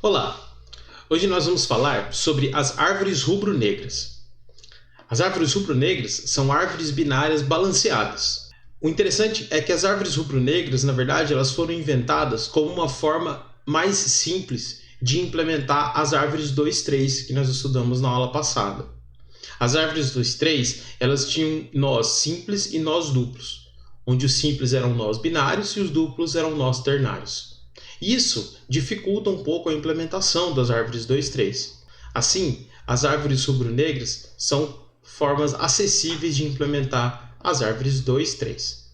Olá! Hoje nós vamos falar sobre as árvores rubro-negras. As árvores rubro-negras são árvores binárias balanceadas. O interessante é que as árvores rubro-negras, na verdade, elas foram inventadas como uma forma mais simples de implementar as árvores 2-3 que nós estudamos na aula passada. As árvores 2-3, elas tinham nós simples e nós duplos, onde os simples eram nós binários e os duplos eram nós ternários. Isso dificulta um pouco a implementação das árvores 2-3. Assim, as árvores rubro-negras são formas acessíveis de implementar as árvores 2-3.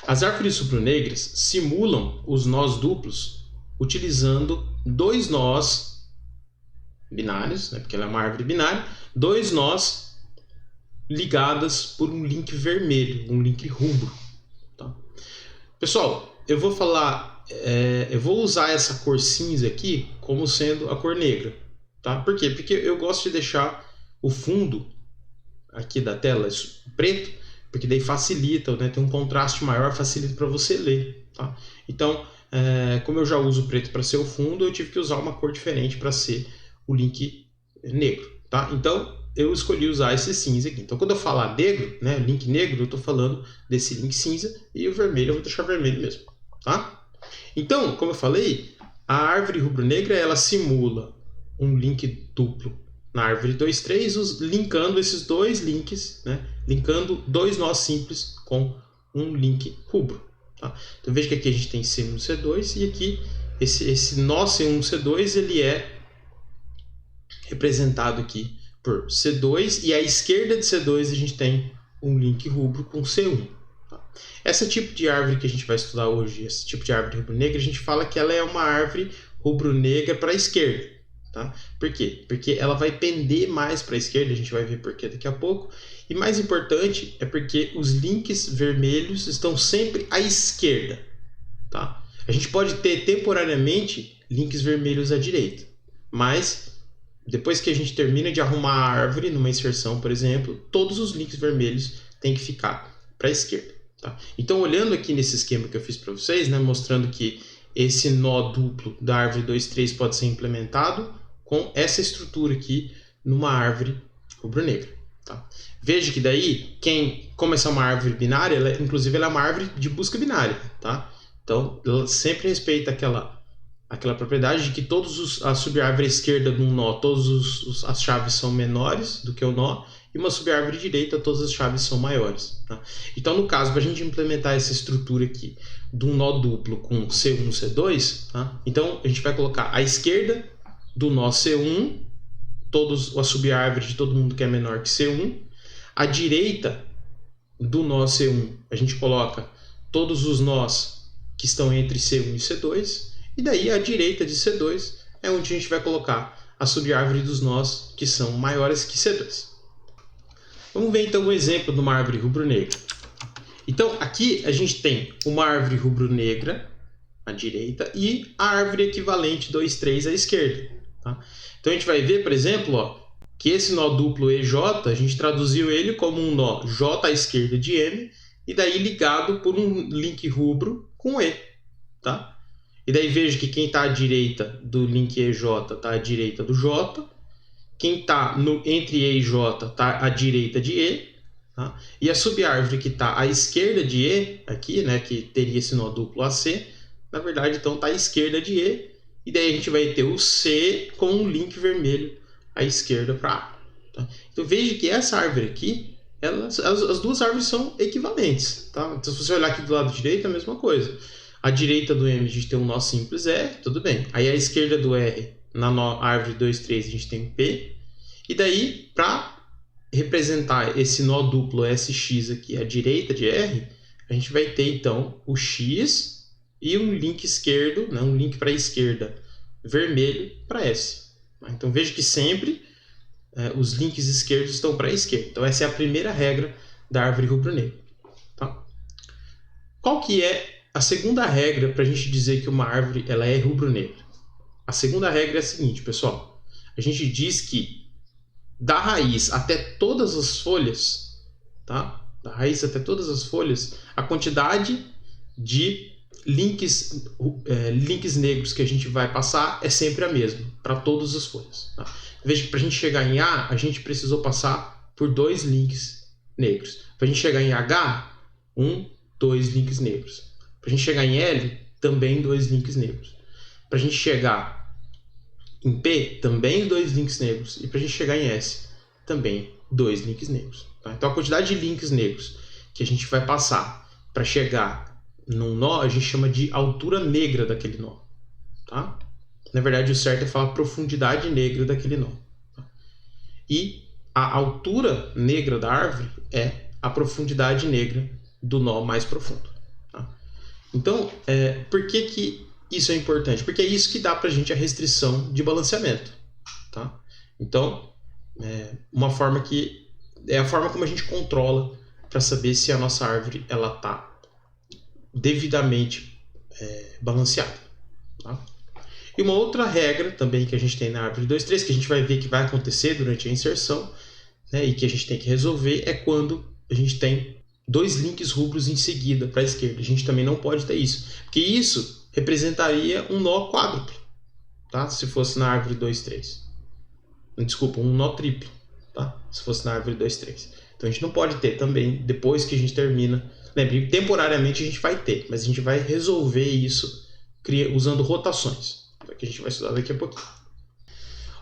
As árvores rubro-negras simulam os nós duplos utilizando dois nós binários, porque ela é uma árvore binária, dois nós ligadas por um link vermelho, um link rubro. Tá? Pessoal, eu vou usar essa cor cinza aqui como sendo a cor negra. Tá? Por quê? Porque eu gosto de deixar o fundo aqui da tela preto, porque daí facilita, né? Tem um contraste maior, facilita para você ler. Tá? Então, como eu já uso o preto para ser o fundo, eu tive que usar uma cor diferente para ser o link negro. Tá? Então, eu escolhi usar esse cinza aqui. Então, quando eu falar negro, né, link negro, eu estou falando desse link cinza, e o vermelho eu vou deixar vermelho mesmo. Tá? Então, como eu falei, a árvore rubro-negra ela simula um link duplo na árvore 2-3, linkando esses dois links, né? Linkando dois nós simples com um link rubro. Tá? Então veja que aqui a gente tem C1, C2 e aqui esse nó C1, C2 ele é representado aqui por C2 e à esquerda de C2 a gente tem um link rubro com C1. Esse tipo de árvore que a gente vai estudar hoje, esse tipo de árvore rubro-negra, a gente fala que ela é uma árvore rubro-negra para a esquerda. Tá? Por quê? Porque ela vai pender mais para a esquerda, a gente vai ver por quê daqui a pouco. E mais importante é porque os links vermelhos estão sempre à esquerda. Tá? A gente pode ter temporariamente links vermelhos à direita, mas depois que a gente termina de arrumar a árvore, numa inserção, por exemplo, todos os links vermelhos têm que ficar para a esquerda. Tá? Então, olhando aqui nesse esquema que eu fiz para vocês, né, mostrando que esse nó duplo da árvore 2-3 pode ser implementado com essa estrutura aqui numa árvore rubro-negra. Tá? Veja que daí, como essa é uma árvore binária, inclusive ela é uma árvore de busca binária. Tá? Então, ela sempre respeita aquela propriedade de que a sub-árvore esquerda de um nó, todas as chaves são menores do que o nó, e uma sub-árvore direita, todas as chaves são maiores. Tá? Então, no caso, para a gente implementar essa estrutura aqui de um nó duplo com C1, C2, tá? Então a gente vai colocar à esquerda do nó C1, a sub-árvore de todo mundo que é menor que C1, à direita do nó C1, a gente coloca todos os nós que estão entre C1 e C2, e daí à direita de C2 é onde a gente vai colocar a sub-árvore dos nós que são maiores que C2. Vamos ver então um exemplo de uma árvore rubro-negra. Então aqui a gente tem uma árvore rubro-negra à direita e a árvore equivalente 2-3 à esquerda. Tá? Então a gente vai ver, por exemplo, que esse nó duplo EJ, a gente traduziu ele como um nó J à esquerda de M e daí ligado por um link rubro com E. Tá? E daí veja que quem está à direita do link EJ está à direita do J. Quem está entre E e J está à direita de E. Tá? E a sub-árvore que está à esquerda de E, aqui, né, que teria esse nó duplo AC, na verdade, então está à esquerda de E. E daí a gente vai ter o C com um link vermelho à esquerda para A. Tá? Então veja que essa árvore aqui, as duas árvores são equivalentes. Tá? Então se você olhar aqui do lado direito, é a mesma coisa. À direita do M a gente tem um nó simples R, tudo bem. Aí à esquerda do R, na árvore 2-3, a gente tem um P. E daí, para representar esse nó duplo SX aqui à direita de R, a gente vai ter então o X e um link esquerdo, né, um link para a esquerda vermelho para S. Então veja que sempre os links esquerdos estão para a esquerda. Então essa é a primeira regra da árvore rubro-negra. Tá? Qual que é a segunda regra para a gente dizer que uma árvore ela é rubro-negra? A segunda regra é a seguinte, pessoal. A gente diz que da raiz até todas as folhas, tá? Da raiz até todas as folhas, a quantidade de links negros que a gente vai passar é sempre a mesma, para todas as folhas. Tá? Veja que para a gente chegar em A, a gente precisou passar por 2 links negros. Para a gente chegar em H, 2 links negros. Para a gente chegar em L, também 2 links negros. Para a gente chegar em P, também 2 links negros. E para a gente chegar em S, também 2 links negros. Tá? Então a quantidade de links negros que a gente vai passar para chegar num nó, a gente chama de altura negra daquele nó. Tá? Na verdade, o certo é falar profundidade negra daquele nó. Tá? E a altura negra da árvore é a profundidade negra do nó mais profundo. Tá? Então, por que isso é importante? Porque é isso que dá para a gente a restrição de balanceamento. Tá? Então, uma forma que é a forma como a gente controla para saber se a nossa árvore ela está devidamente balanceada. Tá? E uma outra regra também que a gente tem na árvore 2.3, que a gente vai ver que vai acontecer durante a inserção, né, e que a gente tem que resolver, é quando a gente tem 2 links rubros em seguida para a esquerda. A gente também não pode ter isso, porque isso representaria um nó quádruplo, tá? Se fosse na árvore 2.3. Desculpa, um nó triplo, tá? Se fosse na árvore 2.3. Então a gente não pode ter também, depois que a gente termina. Lembre, temporariamente a gente vai ter, mas a gente vai resolver isso usando rotações, que a gente vai estudar daqui a pouquinho.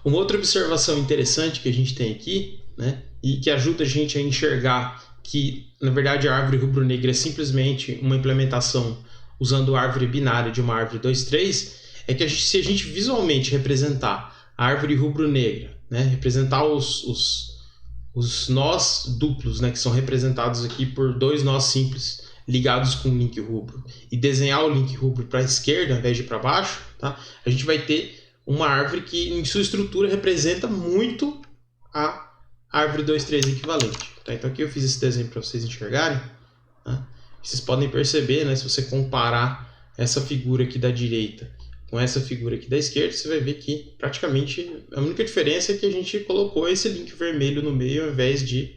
Uma outra observação interessante que a gente tem aqui, né, e que ajuda a gente a enxergar que, na verdade, a árvore rubro-negra é simplesmente uma implementação usando a árvore binária de uma árvore 2.3, é que se a gente visualmente representar a árvore rubro-negra, né, representar os nós duplos, né, que são representados aqui por 2 nós simples ligados com um link rubro, e desenhar o link rubro para a esquerda ao invés de para baixo, tá? A gente vai ter uma árvore que em sua estrutura representa muito a árvore 2.3 equivalente. Tá? Então aqui eu fiz esse desenho para vocês enxergarem. Tá? Vocês podem perceber, né, se você comparar essa figura aqui da direita com essa figura aqui da esquerda, você vai ver que praticamente a única diferença é que a gente colocou esse link vermelho no meio ao invés de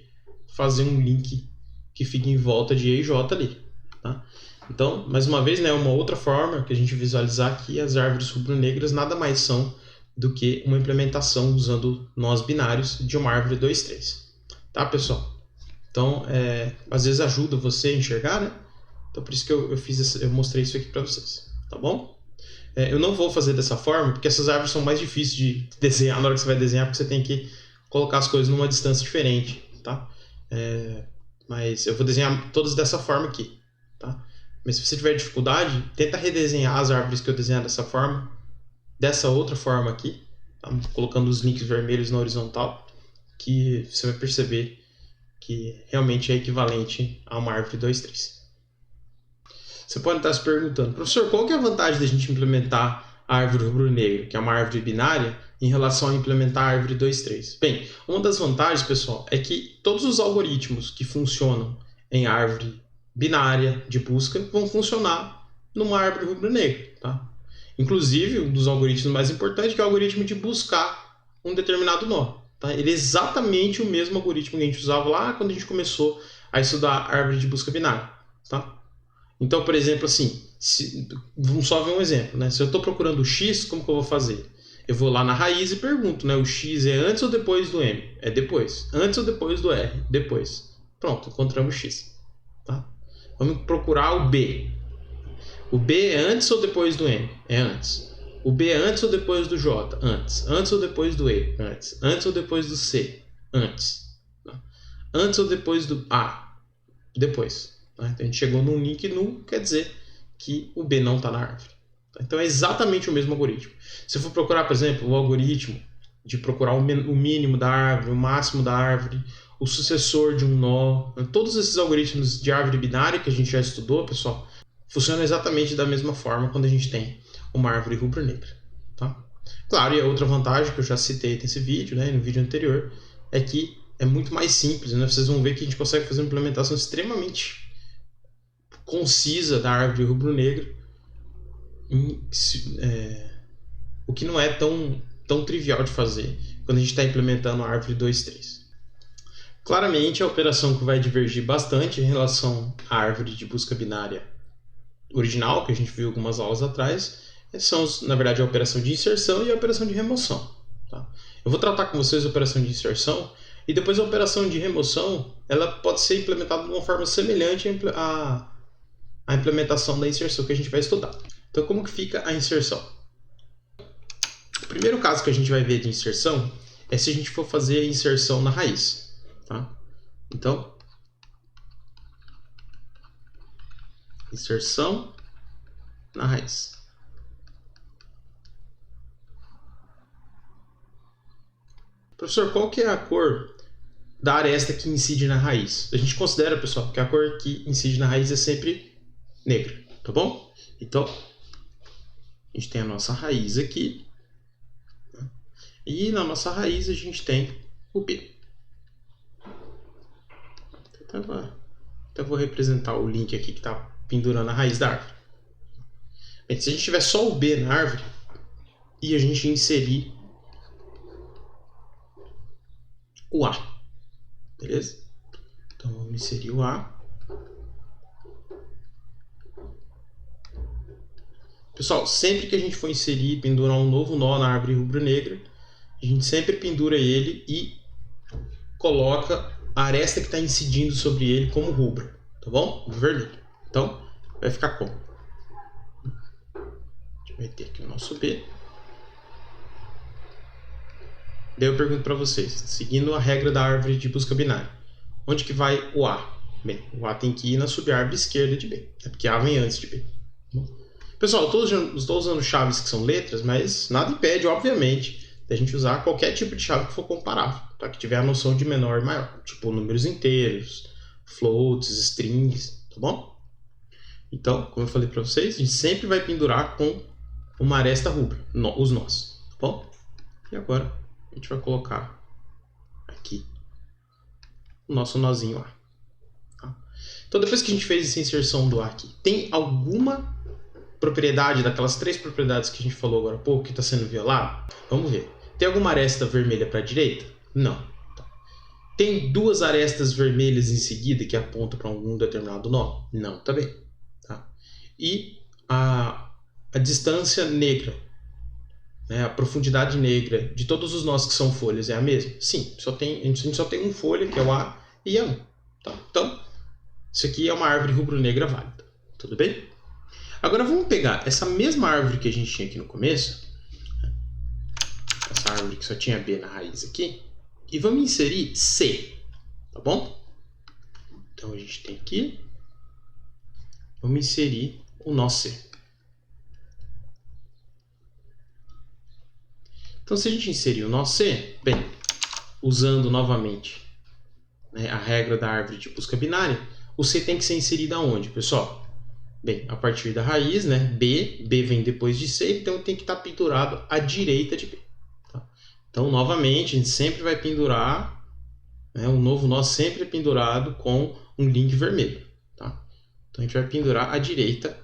fazer um link que fica em volta de E e J ali. Tá? Então, mais uma vez, né, uma outra forma que a gente visualizar aqui, as árvores rubro-negras nada mais são do que uma implementação usando nós binários de uma árvore 2.3. Tá, pessoal? Então, às vezes ajuda você a enxergar, né? Então, por isso que eu mostrei isso aqui para vocês. Tá bom? Eu não vou fazer dessa forma, porque essas árvores são mais difíceis de desenhar na hora que você vai desenhar, porque você tem que colocar as coisas numa distância diferente, tá? Mas eu vou desenhar todas dessa forma aqui, tá? Mas se você tiver dificuldade, tenta redesenhar as árvores que eu desenhar dessa outra forma aqui, tá? Colocando os links vermelhos na horizontal, que você vai perceber que realmente é equivalente a uma árvore 2.3. Você pode estar se perguntando, professor, qual que é a vantagem da gente implementar a árvore rubro-negra, que é uma árvore binária, em relação a implementar a árvore 2.3? Bem, uma das vantagens, pessoal, é que todos os algoritmos que funcionam em árvore binária de busca vão funcionar numa árvore rubro-negra. Tá? Inclusive, um dos algoritmos mais importantes que é o algoritmo de buscar um determinado nó. Tá? Ele é exatamente o mesmo algoritmo que a gente usava lá quando a gente começou a estudar a árvore de busca binária. Tá? Então, por exemplo, assim, vamos só ver um exemplo. Né? Se eu estou procurando o x, como que eu vou fazer? Eu vou lá na raiz e pergunto, né? O x é antes ou depois do m? É depois. Antes ou depois do r? Depois. Pronto, encontramos o x. Tá? Vamos procurar o b. O b é antes ou depois do m? É antes. O b é antes ou depois do j? Antes. Antes ou depois do e? Antes. Antes ou depois do c? Antes. Tá? Antes ou depois do a? Depois. Tá? Então a gente chegou num link null, quer dizer que o b não está na árvore. Tá? Então é exatamente o mesmo algoritmo. Se eu for procurar, por exemplo, o algoritmo de procurar o mínimo da árvore, o máximo da árvore, o sucessor de um nó, todos esses algoritmos de árvore binária que a gente já estudou, pessoal, funcionam exatamente da mesma forma quando a gente tem uma árvore rubro-negra. Tá? Claro, e a outra vantagem que eu já citei nesse vídeo, né, no vídeo anterior, é que é muito mais simples. Né? Vocês vão ver que a gente consegue fazer uma implementação extremamente concisa da árvore rubro-negra, o que não é tão trivial de fazer quando a gente está implementando a árvore 2.3. Claramente, a operação que vai divergir bastante em relação à árvore de busca binária original, que a gente viu algumas aulas atrás, são, na verdade, a operação de inserção e a operação de remoção. Tá? Eu vou tratar com vocês a operação de inserção e depois a operação de remoção, ela pode ser implementada de uma forma semelhante à implementação da inserção que a gente vai estudar. Então, como que fica a inserção? O primeiro caso que a gente vai ver de inserção é se a gente for fazer a inserção na raiz. Tá? Então, inserção na raiz. Professor, qual que é a cor da aresta que incide na raiz? A gente considera, pessoal, que a cor que incide na raiz é sempre negra, tá bom? Então, a gente tem a nossa raiz aqui. E na nossa raiz a gente tem o B. Então vou representar o link aqui que está pendurando a raiz da árvore. Bem, se a gente tiver só o B na árvore e a gente inserir o A, beleza? Então vamos inserir o A. Pessoal, sempre que a gente for inserir e pendurar um novo nó na árvore rubro-negra, a gente sempre pendura ele e coloca a aresta que está incidindo sobre ele como rubro, tá bom? No vermelho. Então, vai ficar como? A gente vai ter aqui o nosso B. Daí eu pergunto para vocês, seguindo a regra da árvore de busca binária, onde que vai o A? Bem, o A tem que ir na subárvore esquerda de B, porque A vem antes de B. Pessoal, estou usando chaves que são letras, mas nada impede, obviamente, da gente usar qualquer tipo de chave que for comparável, tá? Que tiver a noção de menor e maior, tipo números inteiros, floats, strings, tá bom? Então, como eu falei para vocês, a gente sempre vai pendurar com uma aresta rubra, os nós, tá bom? E agora a gente vai colocar aqui o nosso nozinho A. Tá? Então, depois que a gente fez essa inserção do A aqui, tem alguma propriedade daquelas 3 propriedades que a gente falou agora há pouco que está sendo violada? Vamos ver. Tem alguma aresta vermelha para a direita? Não. Tá. Tem 2 arestas vermelhas em seguida que apontam para algum determinado nó? Não, também. Tá. E a distância negra, né, a profundidade negra de todos os nós que são folhas é a mesma? Sim, a gente só tem um folha, que é o A e A1. Tá? Então, isso aqui é uma árvore rubro-negra válida. Tudo bem? Agora vamos pegar essa mesma árvore que a gente tinha aqui no começo, essa árvore que só tinha B na raiz aqui, e vamos inserir C, tá bom? Então a gente tem aqui, vamos inserir o nó C. Então se a gente inserir o nó C, bem, usando novamente, né, a regra da árvore de busca binária, o C tem que ser inserido aonde, pessoal? Bem, a partir da raiz, né, B vem depois de C, então tem que estar pendurado à direita de B. Tá? Então, novamente, a gente sempre vai pendurar, né, um novo nó sempre é pendurado com um link vermelho. Tá? Então, a gente vai pendurar à direita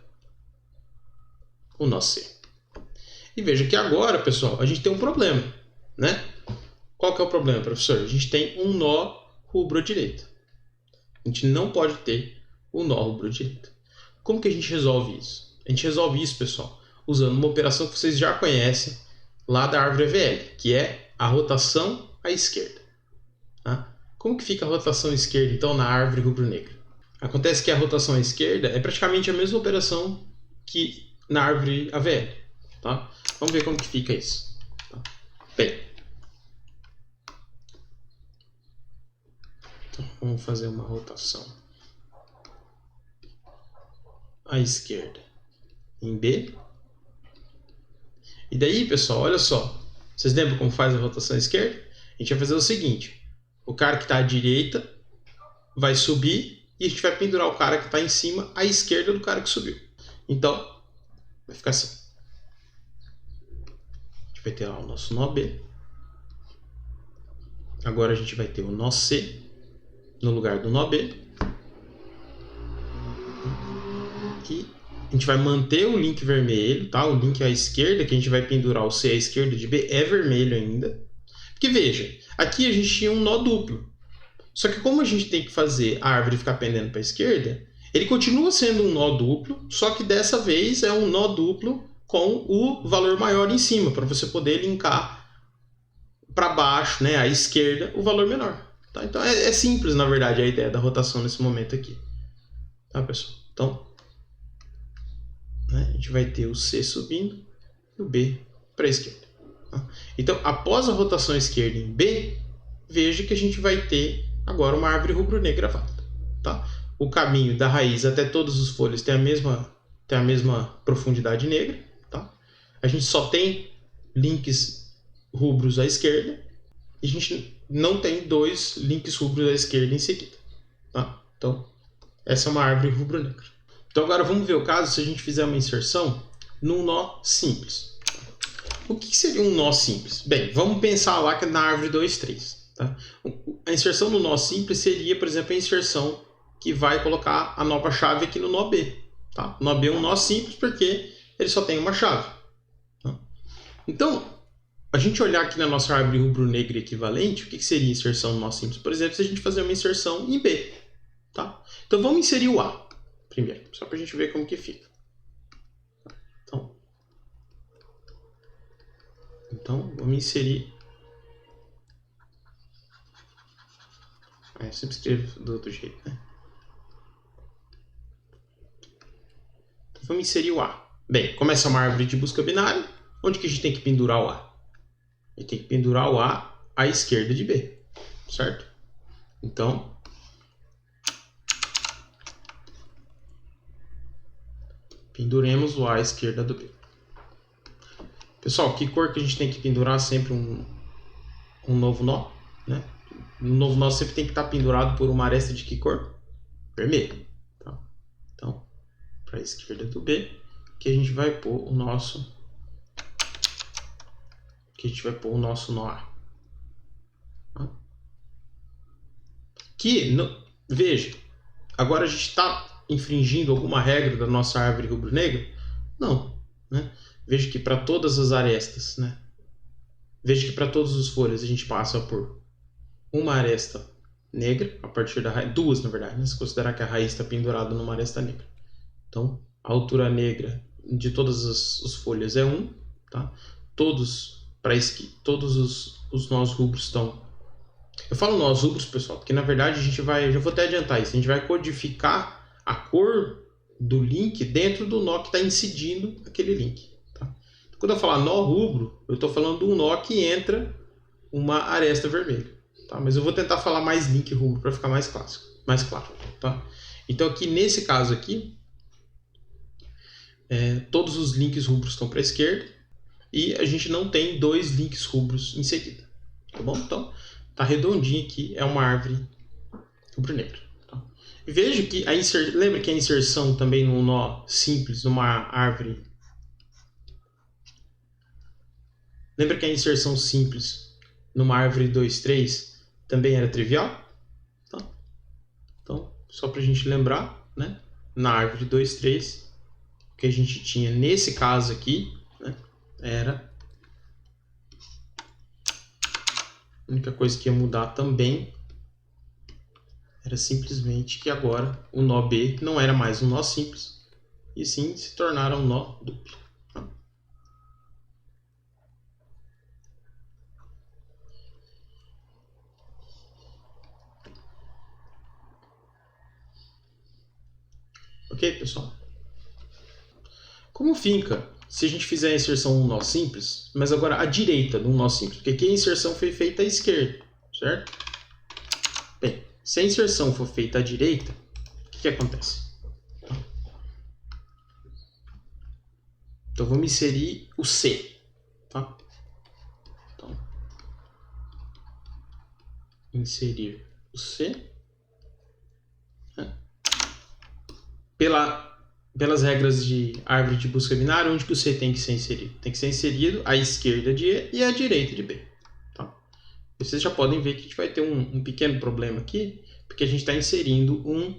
o nó C. E veja que agora, pessoal, a gente tem um problema, né? Qual que é o problema, professor? A gente tem um nó rubro à direita. A gente não pode ter um nó rubro à direita. Como que a gente resolve isso? A gente resolve isso, pessoal, usando uma operação que vocês já conhecem lá da árvore EVL, que é a rotação à esquerda. Tá? Como que fica a rotação à esquerda, então, na árvore rubro-negra? Acontece que a rotação à esquerda é praticamente a mesma operação que na árvore AVL. Tá? Vamos ver como que fica isso. Tá? Bem, então, vamos fazer uma rotação à esquerda em B. E daí, pessoal, olha só. Vocês lembram como faz a rotação à esquerda? A gente vai fazer o seguinte. O cara que está à direita vai subir e a gente vai pendurar o cara que está em cima à esquerda do cara que subiu. Então, vai ficar assim. A gente vai ter lá o nosso nó B. Agora a gente vai ter o nó C no lugar do nó B. E a gente vai manter o link vermelho, tá? O link à esquerda, que a gente vai pendurar o C à esquerda de B, é vermelho ainda. Porque veja, aqui a gente tinha um nó duplo. Só que como a gente tem que fazer a árvore ficar pendendo para a esquerda, Ele continua sendo um nó duplo, só que dessa vez é um nó duplo com o valor maior em cima, para você poder linkar para baixo, né, à esquerda, o valor menor. Tá? Então é simples, na verdade, a ideia da rotação nesse momento aqui. Tá, pessoal? Então, né, a gente vai ter o C subindo e o B para a esquerda. Tá? Então, após a rotação esquerda em B, veja que a gente vai ter agora uma árvore rubro-negra válida. Tá? O caminho da raiz até todos os folhos tem a mesma profundidade negra. Tá? A gente só tem links rubros à esquerda e a gente não tem dois links rubros à esquerda em seguida. Tá? Então, essa é uma árvore rubro-negra. Então, agora vamos ver o caso se a gente fizer uma inserção num nó simples. O que seria um nó simples? Bem, vamos pensar lá que é na árvore 2, 3. Tá? A inserção no nó simples seria, por exemplo, a inserção que vai colocar a nova chave aqui no nó B. Tá? O nó B é um nó simples porque ele só tem uma chave. Tá? Então, a gente olhar aqui na nossa árvore rubro-negra equivalente, o que seria inserção no nó simples? Por exemplo, se a gente fazer uma inserção em B. Tá? Então, vamos inserir o A primeiro, só para a gente ver como que fica. Então vamos inserir... Eu sempre escrevo do outro jeito, né? Então, vamos inserir o A. Bem, como essa é uma árvore de busca binária, onde que a gente tem que pendurar o A? A gente tem que pendurar o A à esquerda de B, certo? Então, penduremos o A à esquerda do B. Pessoal, que cor que a gente tem que pendurar? Sempre um novo nó, né? Um novo nó sempre tem que estar pendurado por uma aresta de que cor? Vermelho. Tá? Então, para a esquerda do B, que a gente vai pôr o nosso... nó A. Tá? Veja, agora a gente está infringindo alguma regra da nossa árvore rubro-negra? Não, né? Veja que para todas as arestas, né? Veja que para todos os folhas a gente passa por uma aresta negra, a partir da raiz, duas na verdade, né? Se considerar que a raiz está pendurada numa aresta negra. Então, a altura negra de todas as folhas é 1, tá? Todos os nós rubros estão... Eu falo nós rubros, pessoal, porque na verdade a gente vai... Já vou até adiantar isso. A gente vai codificar a cor do link dentro do nó que está incidindo aquele link. Tá? Quando eu falar nó rubro, eu estou falando de um nó que entra uma aresta vermelha. Tá? Mas eu vou tentar falar mais link rubro para ficar mais claro. Tá? Então aqui nesse caso aqui, todos os links rubros estão para a esquerda e a gente não tem dois links rubros em seguida. Tá bom? Então tá redondinho aqui, é uma árvore rubro-negra. Tá? Veja que lembra que a inserção também num nó simples, numa árvore... Lembra que a inserção simples numa árvore 2, 3 também era trivial? Tá? Então, só para a gente lembrar, né? Na árvore 2, 3, o que a gente tinha nesse caso aqui, né? Era... A única coisa que ia mudar também era simplesmente que agora o nó B não era mais um nó simples, e sim se tornara um nó duplo. Ok, pessoal? Como fica se a gente fizer a inserção num nó simples, mas agora à direita de um nó simples? Porque aqui a inserção foi feita à esquerda, certo? Bem, se a inserção for feita à direita, o que acontece? Então vamos inserir o C. Tá? Então, inserir o C. Pelas regras de árvore de busca binária, onde que o C tem que ser inserido? Tem que ser inserido à esquerda de E e à direita de B. Tá? Vocês já podem ver que a gente vai ter um pequeno problema aqui, porque a gente está inserindo um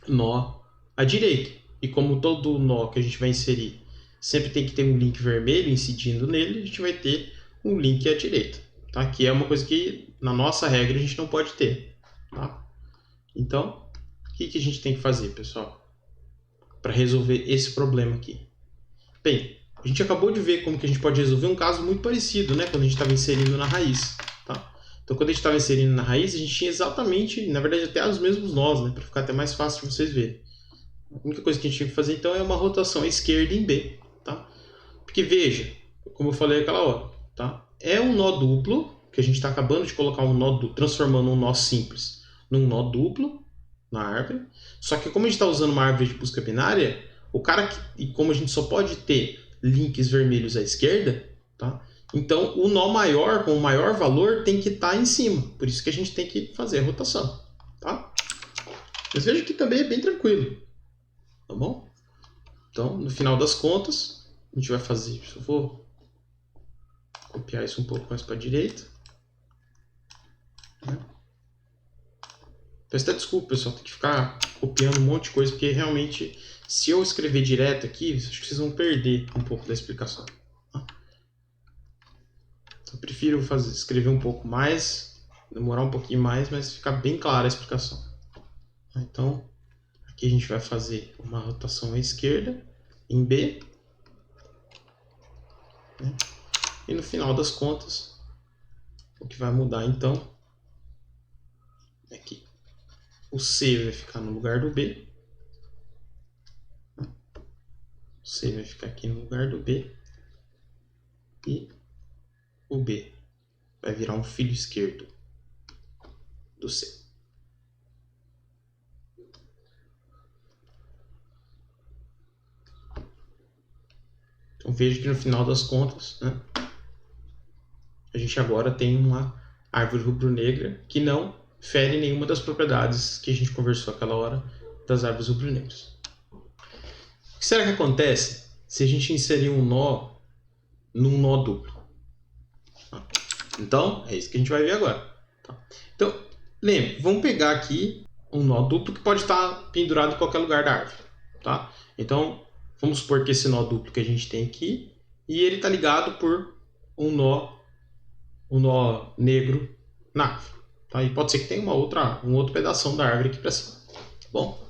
nó à direita. E como todo nó que a gente vai inserir sempre tem que ter um link vermelho incidindo nele, a gente vai ter um link à direita. Tá? Que é uma coisa que na nossa regra a gente não pode ter. Tá? Então, o que a gente tem que fazer, pessoal, para resolver esse problema aqui? Bem, a gente acabou de ver como que a gente pode resolver um caso muito parecido, né? Quando a gente estava inserindo na raiz, tá? Então, quando a gente estava inserindo na raiz, a gente tinha exatamente, na verdade, até os mesmos nós, né? Para ficar até mais fácil de vocês verem. A única coisa que a gente tinha que fazer, então, é uma rotação à esquerda em B, tá? Porque, veja, como eu falei aquela hora, tá? É um nó duplo, que a gente está acabando de colocar um nó duplo, transformando um nó simples num nó duplo na árvore. Só que como a gente está usando uma árvore de busca binária, e como a gente só pode ter links vermelhos à esquerda, tá? Então o nó maior, com o maior valor, tem que estar em cima. Por isso que a gente tem que fazer a rotação, tá? Mas veja que também é bem tranquilo, tá bom? Então, no final das contas, a gente vai fazer... Eu vou copiar isso um pouco mais para a direita. Peço até desculpa, pessoal, tem que ficar copiando um monte de coisa, porque realmente, se eu escrever direto aqui, acho que vocês vão perder um pouco da explicação. Tá? Eu prefiro escrever um pouco mais, demorar um pouquinho mais, mas ficar bem clara a explicação. Então, aqui a gente vai fazer uma rotação à esquerda em B. Né? E no final das contas, o que vai mudar então é que o C vai ficar no lugar do B. O C vai ficar aqui no lugar do B. E o B vai virar um filho esquerdo do C. Então veja que no final das contas, né, a gente agora tem uma árvore rubro-negra que não fere nenhuma das propriedades que a gente conversou aquela hora das árvores rubro-negras. O que será que acontece se a gente inserir um nó num nó duplo? Então, é isso que a gente vai ver agora. Então, lembre, vamos pegar aqui um nó duplo que pode estar pendurado em qualquer lugar da árvore. Tá? Então, vamos supor que esse nó duplo que a gente tem aqui, e ele está ligado por um nó negro na árvore. Tá? E pode ser que tenha um outro pedaço da árvore aqui para cima. Bom,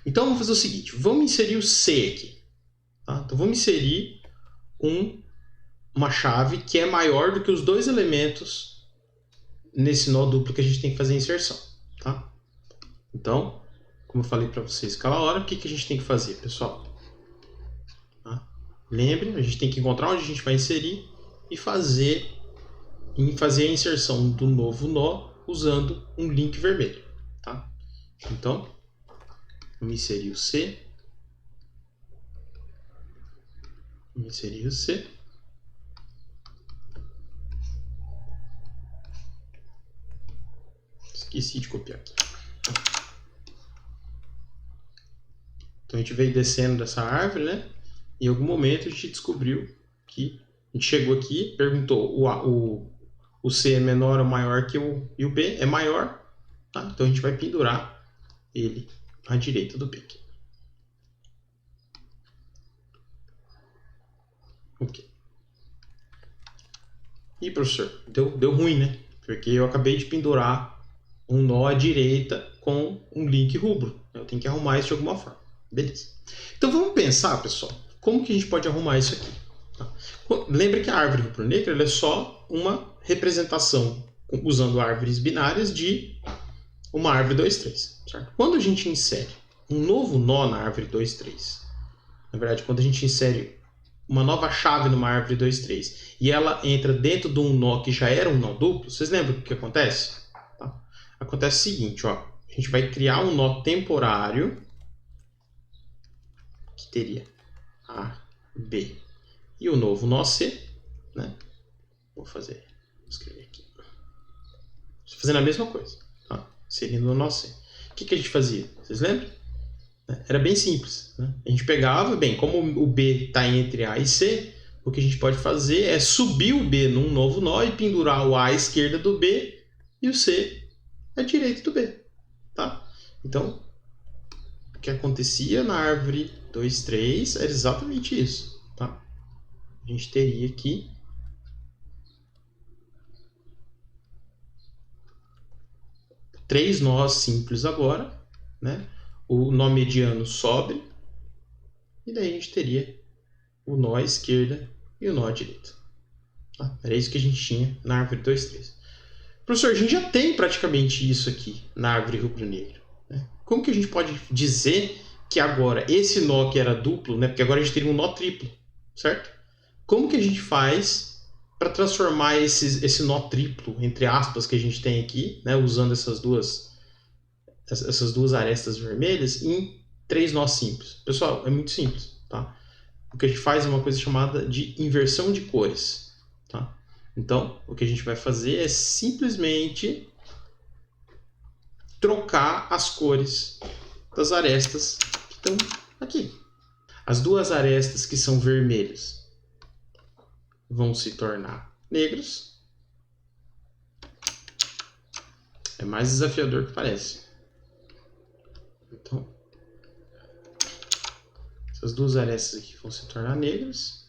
então vamos fazer o seguinte, vamos inserir o C aqui. Tá? Então vamos inserir uma chave que é maior do que os dois elementos nesse nó duplo que a gente tem que fazer a inserção. Tá? Então, como eu falei para vocês aquela hora, o que a gente tem que fazer, pessoal? Tá? Lembre, a gente tem que encontrar onde a gente vai inserir e fazer a inserção do novo nó usando um link vermelho. Tá? Então, vamos inserir o C. Vamos inserir o C. Esqueci de copiar aqui. Então a gente veio descendo dessa árvore, né? Em algum momento a gente descobriu que a gente chegou aqui, perguntou o C é menor ou maior que e o B é maior, tá? Então a gente vai pendurar ele à direita do B aqui. Ok. E professor, deu ruim, né? Porque eu acabei de pendurar um nó à direita com um link rubro. Eu tenho que arrumar isso de alguma forma. Beleza. Então vamos pensar, pessoal, como que a gente pode arrumar isso aqui. Tá? Lembra que a árvore rubro-negra é só uma representação usando árvores binárias de uma árvore 2, 3. Certo? Quando a gente insere um novo nó na árvore 2, 3, na verdade, quando a gente insere uma nova chave numa árvore 2, 3 e ela entra dentro de um nó que já era um nó duplo, vocês lembram o que acontece? Tá? Acontece o seguinte, ó, a gente vai criar um nó temporário que teria A, B e o novo nó C, né? Vou escrever aqui. Estou fazendo a mesma coisa, tá? Inserindo o nó C. O que a gente fazia? Vocês lembram? Era bem simples, né? A gente pegava, bem, como o B está entre A e C, o que a gente pode fazer é subir o B num novo nó e pendurar o A à esquerda do B e o C à direita do B, tá? Então, o que acontecia na árvore 2, 3 era exatamente isso, tá? A gente teria aqui três nós simples agora, né, o nó mediano sobe, e daí a gente teria o nó à esquerda e o nó à direita. Tá? Era isso que a gente tinha na árvore 2, 3. Professor, a gente já tem praticamente isso aqui na árvore rubro-negra. Né? Como que a gente pode dizer que agora esse nó que era duplo, né, porque agora a gente teria um nó triplo, certo? Como que a gente faz para transformar esse nó triplo, entre aspas, que a gente tem aqui, né, usando essas duas arestas vermelhas, em 3 nós simples? Pessoal, é muito simples. Tá? O que a gente faz é uma coisa chamada de inversão de cores. Tá? Então, o que a gente vai fazer é simplesmente trocar as cores das arestas que estão aqui. As duas arestas que são vermelhas vão se tornar negras. É mais desafiador que parece. Então, essas duas arestas aqui vão se tornar negras.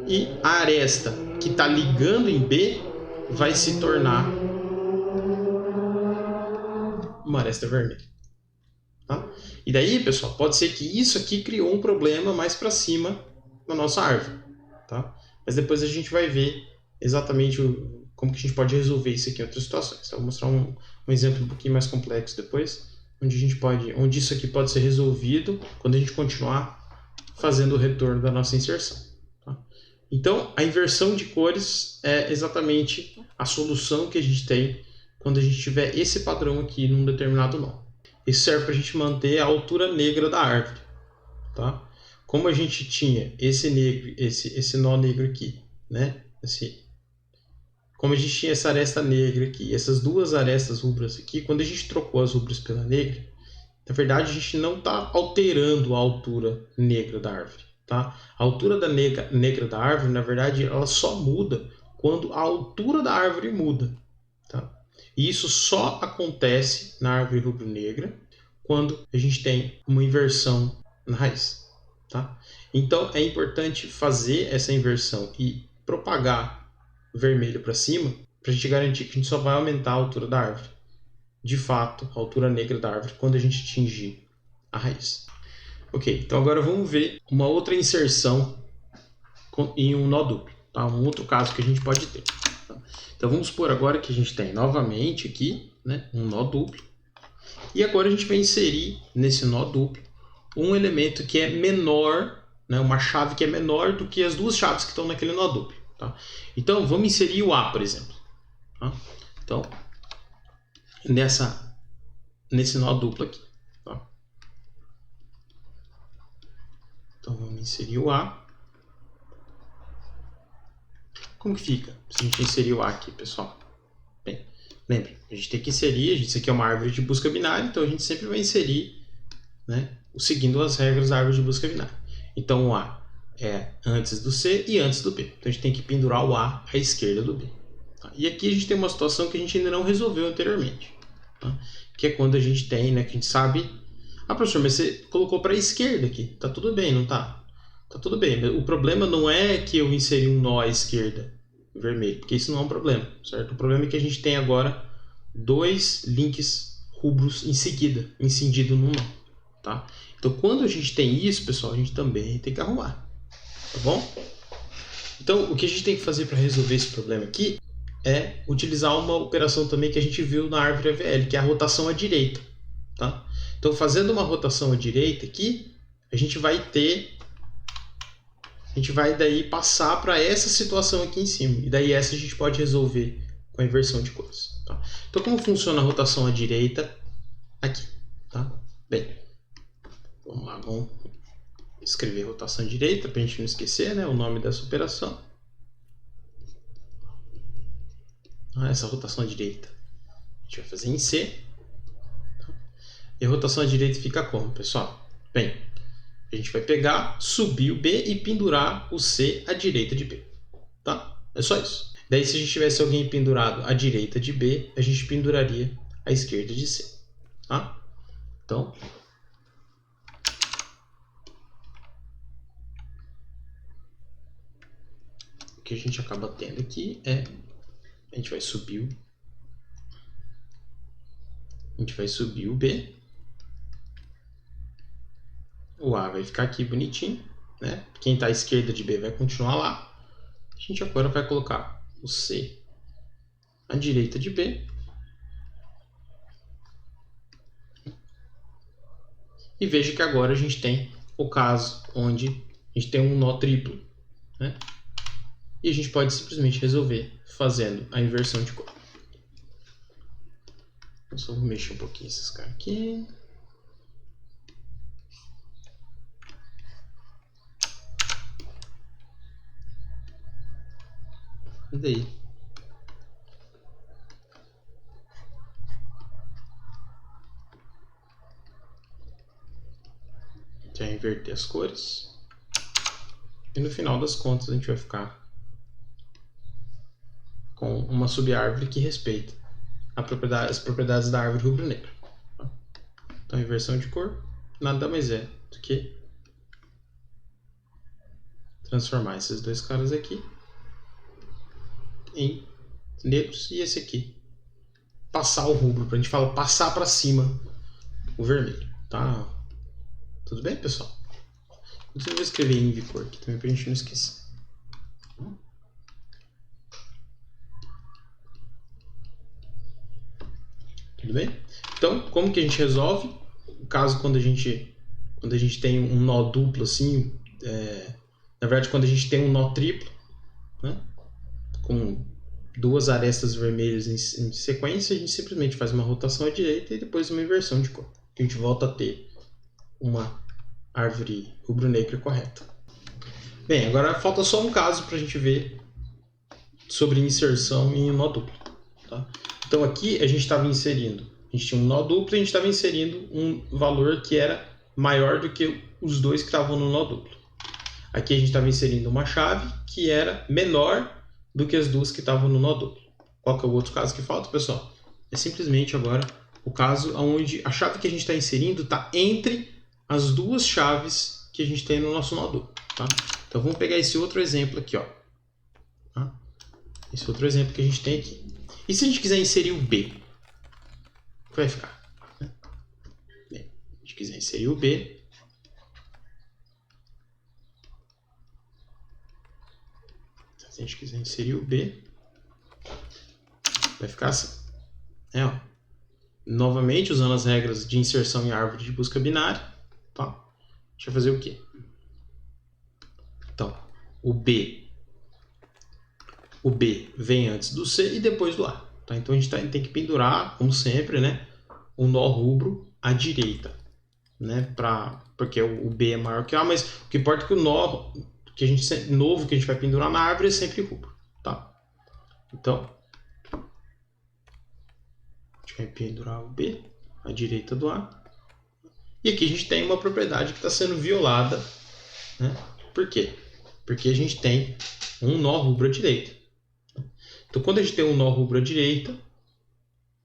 E a aresta que está ligando em B vai se tornar uma aresta vermelha. Tá? E daí, pessoal, pode ser que isso aqui criou um problema mais para cima na nossa árvore. Tá? Mas depois a gente vai ver exatamente como que a gente pode resolver isso aqui em outras situações. Então, vou mostrar um exemplo um pouquinho mais complexo depois, onde isso aqui pode ser resolvido quando a gente continuar fazendo o retorno da nossa inserção. Tá? Então, a inversão de cores é exatamente a solução que a gente tem quando a gente tiver esse padrão aqui num determinado nó. Isso serve para a gente manter a altura negra da árvore. Tá? Como a gente tinha esse nó negro aqui, né? Como a gente tinha essa aresta negra aqui, essas duas arestas rubras aqui, quando a gente trocou as rubras pela negra, na verdade a gente não está alterando a altura negra da árvore. Tá? A altura da negra da árvore, na verdade, ela só muda quando a altura da árvore muda. Tá? E isso só acontece na árvore rubro-negra quando a gente tem uma inversão na raiz. Tá? Então é importante fazer essa inversão e propagar vermelho para cima para a gente garantir que a gente só vai aumentar a altura da árvore. De fato, a altura negra da árvore quando a gente atingir a raiz. Ok, então agora vamos ver uma outra inserção em um nó duplo. Tá? Um outro caso que a gente pode ter. Tá? Então vamos supor agora que a gente tem novamente aqui, né, um nó duplo. E agora a gente vai inserir nesse nó duplo um elemento que é menor, né, uma chave que é menor do que as duas chaves que estão naquele nó duplo. Tá? Então vamos inserir o A, por exemplo. Tá? Então, nesse nó duplo aqui. Tá? Então vamos inserir o A. Como que fica se a gente inserir o A aqui, pessoal? Bem, lembre, a gente tem que inserir, isso aqui é uma árvore de busca binária, então a gente sempre vai inserir, né, seguindo as regras da árvore de busca binária. Então o A é antes do C e antes do B. Então a gente tem que pendurar o A à esquerda do B. Tá? E aqui a gente tem uma situação que a gente ainda não resolveu anteriormente. Tá? Que é quando a gente tem, né, que a gente sabe... Ah, professor, mas você colocou para a esquerda aqui. Tá tudo bem, não tá? Tá tudo bem. O problema não é que eu inseri um nó à esquerda vermelho, porque isso não é um problema, certo? O problema é que a gente tem agora 2 links rubros em seguida, incidido num nó, tá? Então, quando a gente tem isso, pessoal, a gente também tem que arrumar, tá bom? Então, o que a gente tem que fazer para resolver esse problema aqui é utilizar uma operação também que a gente viu na árvore AVL, que é a rotação à direita, tá? Então, fazendo uma rotação à direita aqui, a gente vai daí passar para essa situação aqui em cima. E daí essa a gente pode resolver com a inversão de cores. Tá? Então, como funciona a rotação à direita aqui? Tá? Bem, vamos lá, vamos escrever rotação à direita para a gente não esquecer, né, o nome dessa operação. Essa rotação à direita a gente vai fazer em C. Tá? E a rotação à direita fica como, pessoal? Bem, a gente vai pegar, subir o B e pendurar o C à direita de B. Tá? É só isso. Daí, se a gente tivesse alguém pendurado à direita de B, a gente penduraria à esquerda de C. Tá? Então, o que a gente acaba tendo aqui é... A gente vai subir A gente vai subir o B. O A vai ficar aqui bonitinho, né? Quem está à esquerda de B vai continuar lá. A gente agora vai colocar o C à direita de B. E veja que agora a gente tem o caso onde a gente tem um nó triplo, né? E a gente pode simplesmente resolver fazendo a inversão de cor. Eu só vou mexer um pouquinho esses caras aqui. E daí? A gente vai inverter as cores. E no final das contas a gente vai ficar com uma subárvore que respeita as propriedades da árvore rubro-negra. Então, inversão de cor nada mais é do que transformar esses dois caras aqui em negros e esse aqui passar o rubro, a gente fala passar para cima o vermelho, tá? Tudo bem, pessoal? Eu vou escrever invicor aqui também para a gente não esquecer. Tudo bem? Então, como que a gente resolve? O caso quando a gente tem um nó duplo assim, na verdade quando a gente tem um nó triplo, né, com duas arestas vermelhas em sequência, a gente simplesmente faz uma rotação à direita e depois uma inversão de cor. A gente volta a ter uma árvore rubro-negra correta. Bem, agora falta só um caso para a gente ver sobre inserção em um nó duplo. Tá? Então aqui a gente estava inserindo, a gente tinha um nó duplo e a gente estava inserindo um valor que era maior do que os dois que estavam no nó duplo. Aqui a gente estava inserindo uma chave que era menor do que as duas que estavam no nó duplo. Qual que é o outro caso que falta, pessoal? É simplesmente agora o caso onde a chave que a gente está inserindo está entre as duas chaves que a gente tem no nosso nó duplo. Tá? Então vamos pegar esse outro exemplo aqui, ó. Tá? Esse outro exemplo que a gente tem aqui. E se a gente quiser inserir o B? O que vai ficar? Bem, se a gente quiser inserir o B, se a gente quiser inserir o B, vai ficar assim. Ó. Novamente, usando as regras de inserção em árvore de busca binária, tá? A gente vai fazer o quê? Então, o B vem antes do C e depois do A. Tá? Então a gente tem que pendurar, como sempre, né, o nó rubro à direita, né, porque o B é maior que o A, mas o que importa é que o nó novo que a gente vai pendurar na árvore é sempre rubro. Tá? Então, a gente vai pendurar o B à direita do A. E aqui a gente tem uma propriedade que está sendo violada. Né? Por quê? Porque a gente tem um nó rubro à direita. Então, quando a gente tem um nó rubro à direita,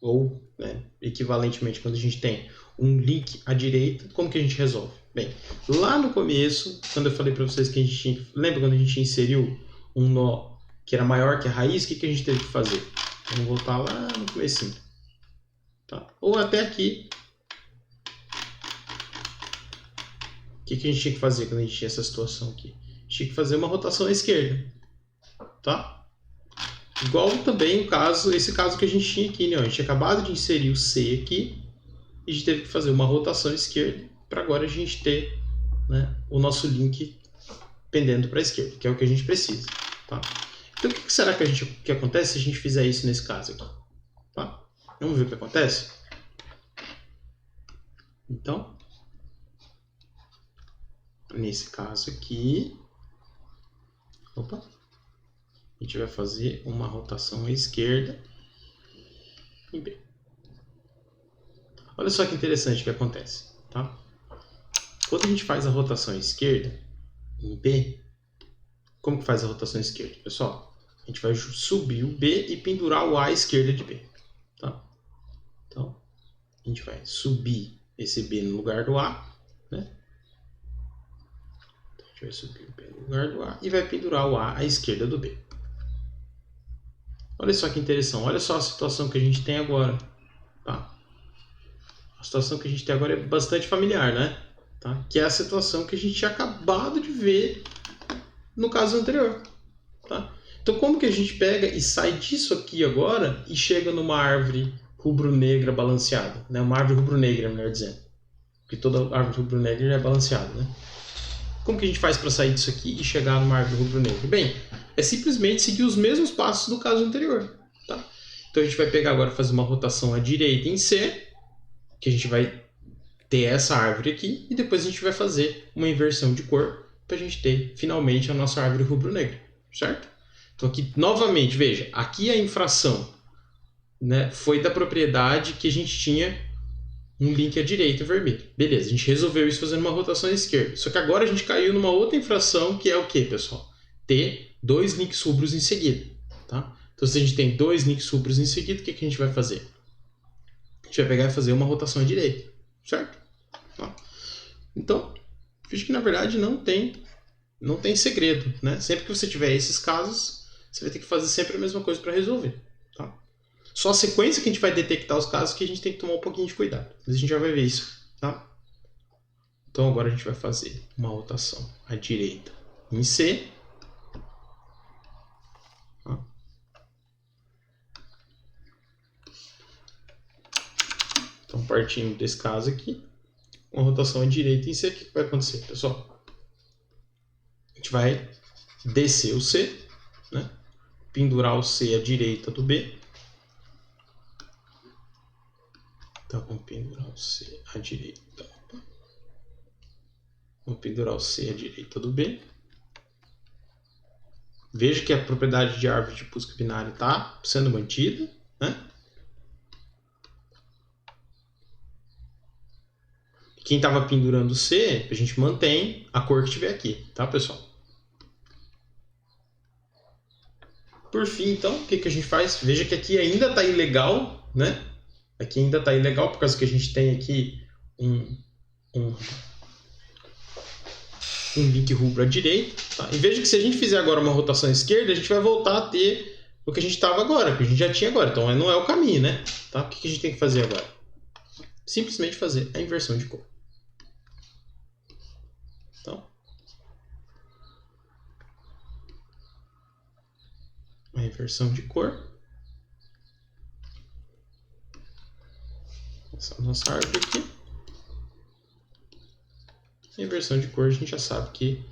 ou né, equivalentemente, quando a gente tem um link à direita, como que a gente resolve? Bem, lá no começo, quando eu falei para vocês que a gente tinha... Lembra quando a gente inseriu um nó que era maior que a raiz? O que a gente teve que fazer? Vamos voltar lá no comecinho. Tá? Ou até aqui. O que a gente tinha que fazer quando a gente tinha essa situação aqui? A gente tinha que fazer uma rotação à esquerda. Tá? Igual também esse caso que a gente tinha aqui, né? A gente tinha acabado de inserir o C aqui e a gente teve que fazer uma rotação à esquerda para agora a gente ter, né, o nosso link pendendo para a esquerda, que é o que a gente precisa. Tá? Então o que será que acontece se a gente fizer isso nesse caso aqui? Tá? Vamos ver o que acontece? Então, nesse caso aqui, a gente vai fazer uma rotação à esquerda em B. Olha só que interessante que acontece. Tá? Quando a gente faz a rotação à esquerda em B, como que faz a rotação à esquerda? Pessoal, a gente vai subir o B e pendurar o A à esquerda de B. Tá? Então, a gente vai subir esse B no lugar do A. Né? Então, a gente vai subir o B no lugar do A e vai pendurar o A à esquerda do B. Olha só que interessante, olha só a situação que a gente tem agora. Tá? A situação que a gente tem agora é bastante familiar, né? Tá? Que é a situação que a gente tinha acabado de ver no caso anterior. Tá? Então, como que a gente pega e sai disso aqui agora e chega numa árvore rubro-negra balanceada? Né? Uma árvore rubro-negra, melhor dizendo. Porque toda árvore rubro-negra é balanceada, né? Como que a gente faz para sair disso aqui e chegar numa árvore rubro-negra? Bem, é simplesmente seguir os mesmos passos do caso anterior. Tá? Então, a gente vai pegar agora e fazer uma rotação à direita em C, que a gente vai ter essa árvore aqui, e depois a gente vai fazer uma inversão de cor para a gente ter, finalmente, a nossa árvore rubro-negra. Certo? Então, aqui, novamente, veja, aqui a infração, né, foi da propriedade que a gente tinha um link à direita vermelho. Beleza, a gente resolveu isso fazendo uma rotação à esquerda. Só que agora a gente caiu numa outra infração, que é o que, pessoal? Ter dois links rubros em seguida. Tá? Então, se a gente tem dois links rubros em seguida, o que a gente vai fazer? A gente vai pegar e fazer uma rotação à direita. Certo? Tá? Então, veja que na verdade não tem segredo. Né? Sempre que você tiver esses casos, você vai ter que fazer sempre a mesma coisa para resolver. Tá? Só a sequência que a gente vai detectar os casos que a gente tem que tomar um pouquinho de cuidado. Mas a gente já vai ver isso. Tá? Então agora a gente vai fazer uma rotação à direita em C. Tá? Então partindo desse caso aqui, uma rotação à direita em C, o que vai acontecer, pessoal? A gente vai descer o C, né? Pendurar o C à direita do B. Então, vamos pendurar o C à direita. Vamos pendurar o C à direita do B. Veja que a propriedade de árvore de busca binária está sendo mantida, né? Quem estava pendurando o C, a gente mantém a cor que estiver aqui, tá, pessoal? Por fim, então, o que a gente faz? Veja que aqui ainda está ilegal, né? Aqui ainda está ilegal, por causa que a gente tem aqui um link rubro à direita. Tá? E veja que se a gente fizer agora uma rotação à esquerda, a gente vai voltar a ter o que a gente estava agora, que a gente já tinha agora. Então não é o caminho, né? Tá? O que a gente tem que fazer agora? Simplesmente fazer a inversão de cor. Então, a inversão de cor. Essa é a nossa árvore aqui. A inversão de cor a gente já sabe que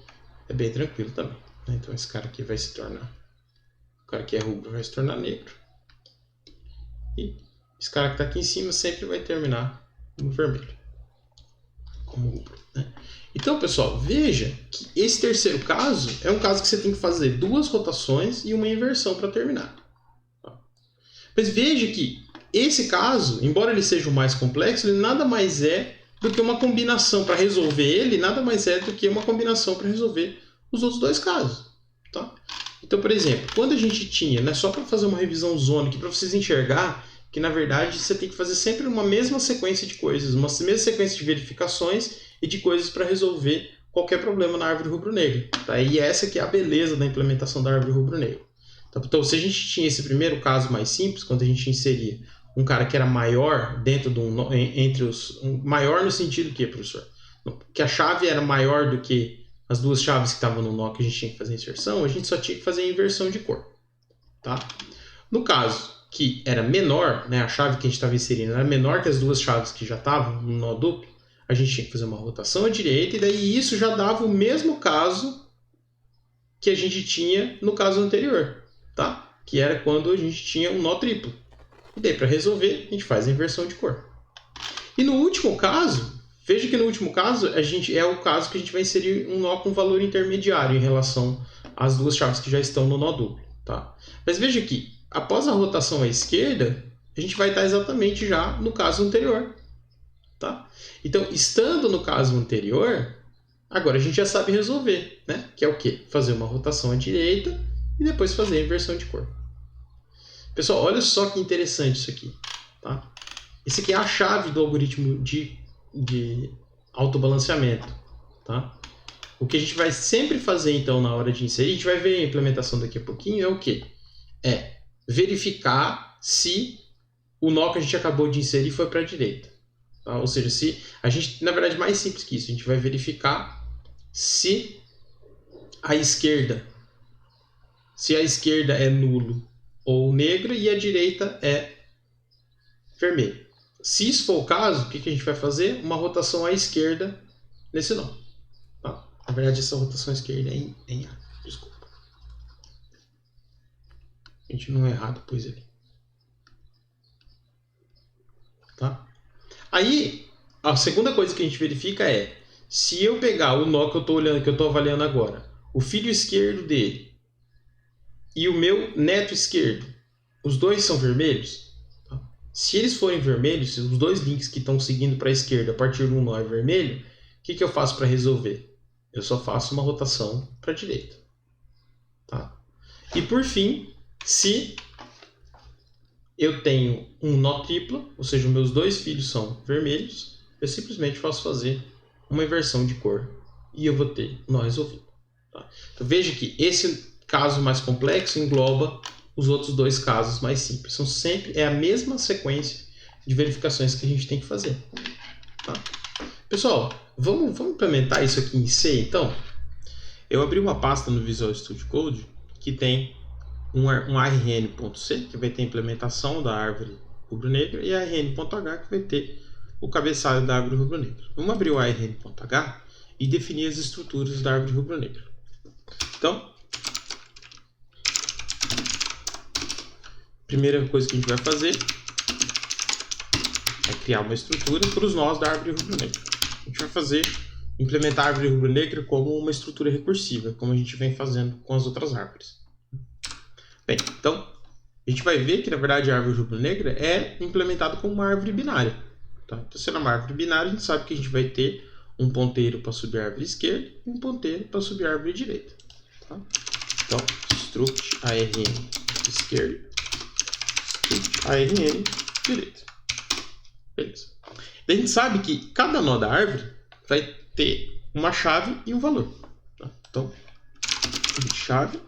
é bem tranquilo também. Né? Então esse cara aqui vai se tornar... O cara que é rubro vai se tornar negro. E esse cara que está aqui em cima sempre vai terminar no vermelho. Como rubro. Né? Então, pessoal, veja que esse terceiro caso é um caso que você tem que fazer duas rotações e uma inversão para terminar. Mas veja que esse caso, embora ele seja o mais complexo, ele nada mais é do que uma combinação para resolver ele, nada mais é do que uma combinação para resolver os outros dois casos. Tá? Então, por exemplo, quando a gente tinha, né, só para fazer uma revisão zona aqui, para vocês enxergar que, na verdade, você tem que fazer sempre uma mesma sequência de coisas, uma mesma sequência de verificações e de coisas para resolver qualquer problema na árvore rubro-negra. Tá? E essa que é a beleza da implementação da árvore rubro-negra. Então, se a gente tinha esse primeiro caso mais simples, quando a gente inseria um cara que era maior dentro de maior no sentido que, professor? Que a chave era maior do que as duas chaves que estavam no nó que a gente tinha que fazer a inserção, a gente só tinha que fazer a inversão de cor. Tá? No caso que era menor, né, a chave que a gente estava inserindo era menor que as duas chaves que já estavam no nó duplo, a gente tinha que fazer uma rotação à direita, e daí isso já dava o mesmo caso que a gente tinha no caso anterior, tá? Que era quando a gente tinha um nó triplo. E daí, para resolver, a gente faz a inversão de cor. E no último caso, veja que no último caso, é o caso que a gente vai inserir um nó com valor intermediário em relação às duas chaves que já estão no nó duplo. Tá? Mas veja que, após a rotação à esquerda, a gente vai estar exatamente já no caso anterior. Tá? Então, estando no caso anterior, agora a gente já sabe resolver, né? Que é o quê? Fazer uma rotação à direita e depois fazer a inversão de cor. Pessoal, olha só que interessante isso aqui. Tá? Esse aqui é a chave do algoritmo de autobalanceamento. Tá? O que a gente vai sempre fazer, então, na hora de inserir, a gente vai ver a implementação daqui a pouquinho, é o quê? É verificar se o nó que a gente acabou de inserir foi para a direita. Tá? Ou seja, se a gente, na verdade, mais simples que isso, a gente vai verificar se a esquerda é nulo ou negra e a direita é vermelho. Se isso for o caso, o que a gente vai fazer? Uma rotação à esquerda nesse nó. Tá? Na verdade, essa rotação à esquerda é em A. Desculpa. A gente não errar depois ali. Tá? Aí, a segunda coisa que a gente verifica é se eu pegar o nó que eu estou avaliando agora, o filho esquerdo dele e o meu neto esquerdo, os dois são vermelhos? Tá? Se eles forem vermelhos, se os dois links que estão seguindo para a esquerda a partir do nó é vermelho, o que eu faço para resolver? Eu só faço uma rotação para a direita. Tá? E por fim, se eu tenho um nó triplo, ou seja, meus dois filhos são vermelhos, eu simplesmente faço fazer uma inversão de cor e eu vou ter o nó resolvido. Tá? Então veja que esse caso mais complexo engloba os outros dois casos mais simples. São sempre a mesma sequência de verificações que a gente tem que fazer. Tá? Pessoal, vamos implementar isso aqui em C, então? Eu abri uma pasta no Visual Studio Code que tem um arn.c, que vai ter a implementação da árvore rubro-negra, e arn.h, que vai ter o cabeçalho da árvore rubro-negra. Vamos abrir o arn.h e definir as estruturas da árvore rubro-negra. Então, primeira coisa que a gente vai fazer é criar uma estrutura para os nós da árvore rubro-negra. A gente vai implementar a árvore rubro-negra como uma estrutura recursiva, como a gente vem fazendo com as outras árvores. Bem, então, a gente vai ver que, na verdade, a árvore rubro-negra é implementada como uma árvore binária. Tá? Então, sendo uma árvore binária, a gente sabe que a gente vai ter um ponteiro para subir a árvore esquerda e um ponteiro para subir a árvore direita. Tá? Então, struct arn esquerda, struct arn direita. Beleza. Daí a gente sabe que cada nó da árvore vai ter uma chave e um valor. Tá? Então, chave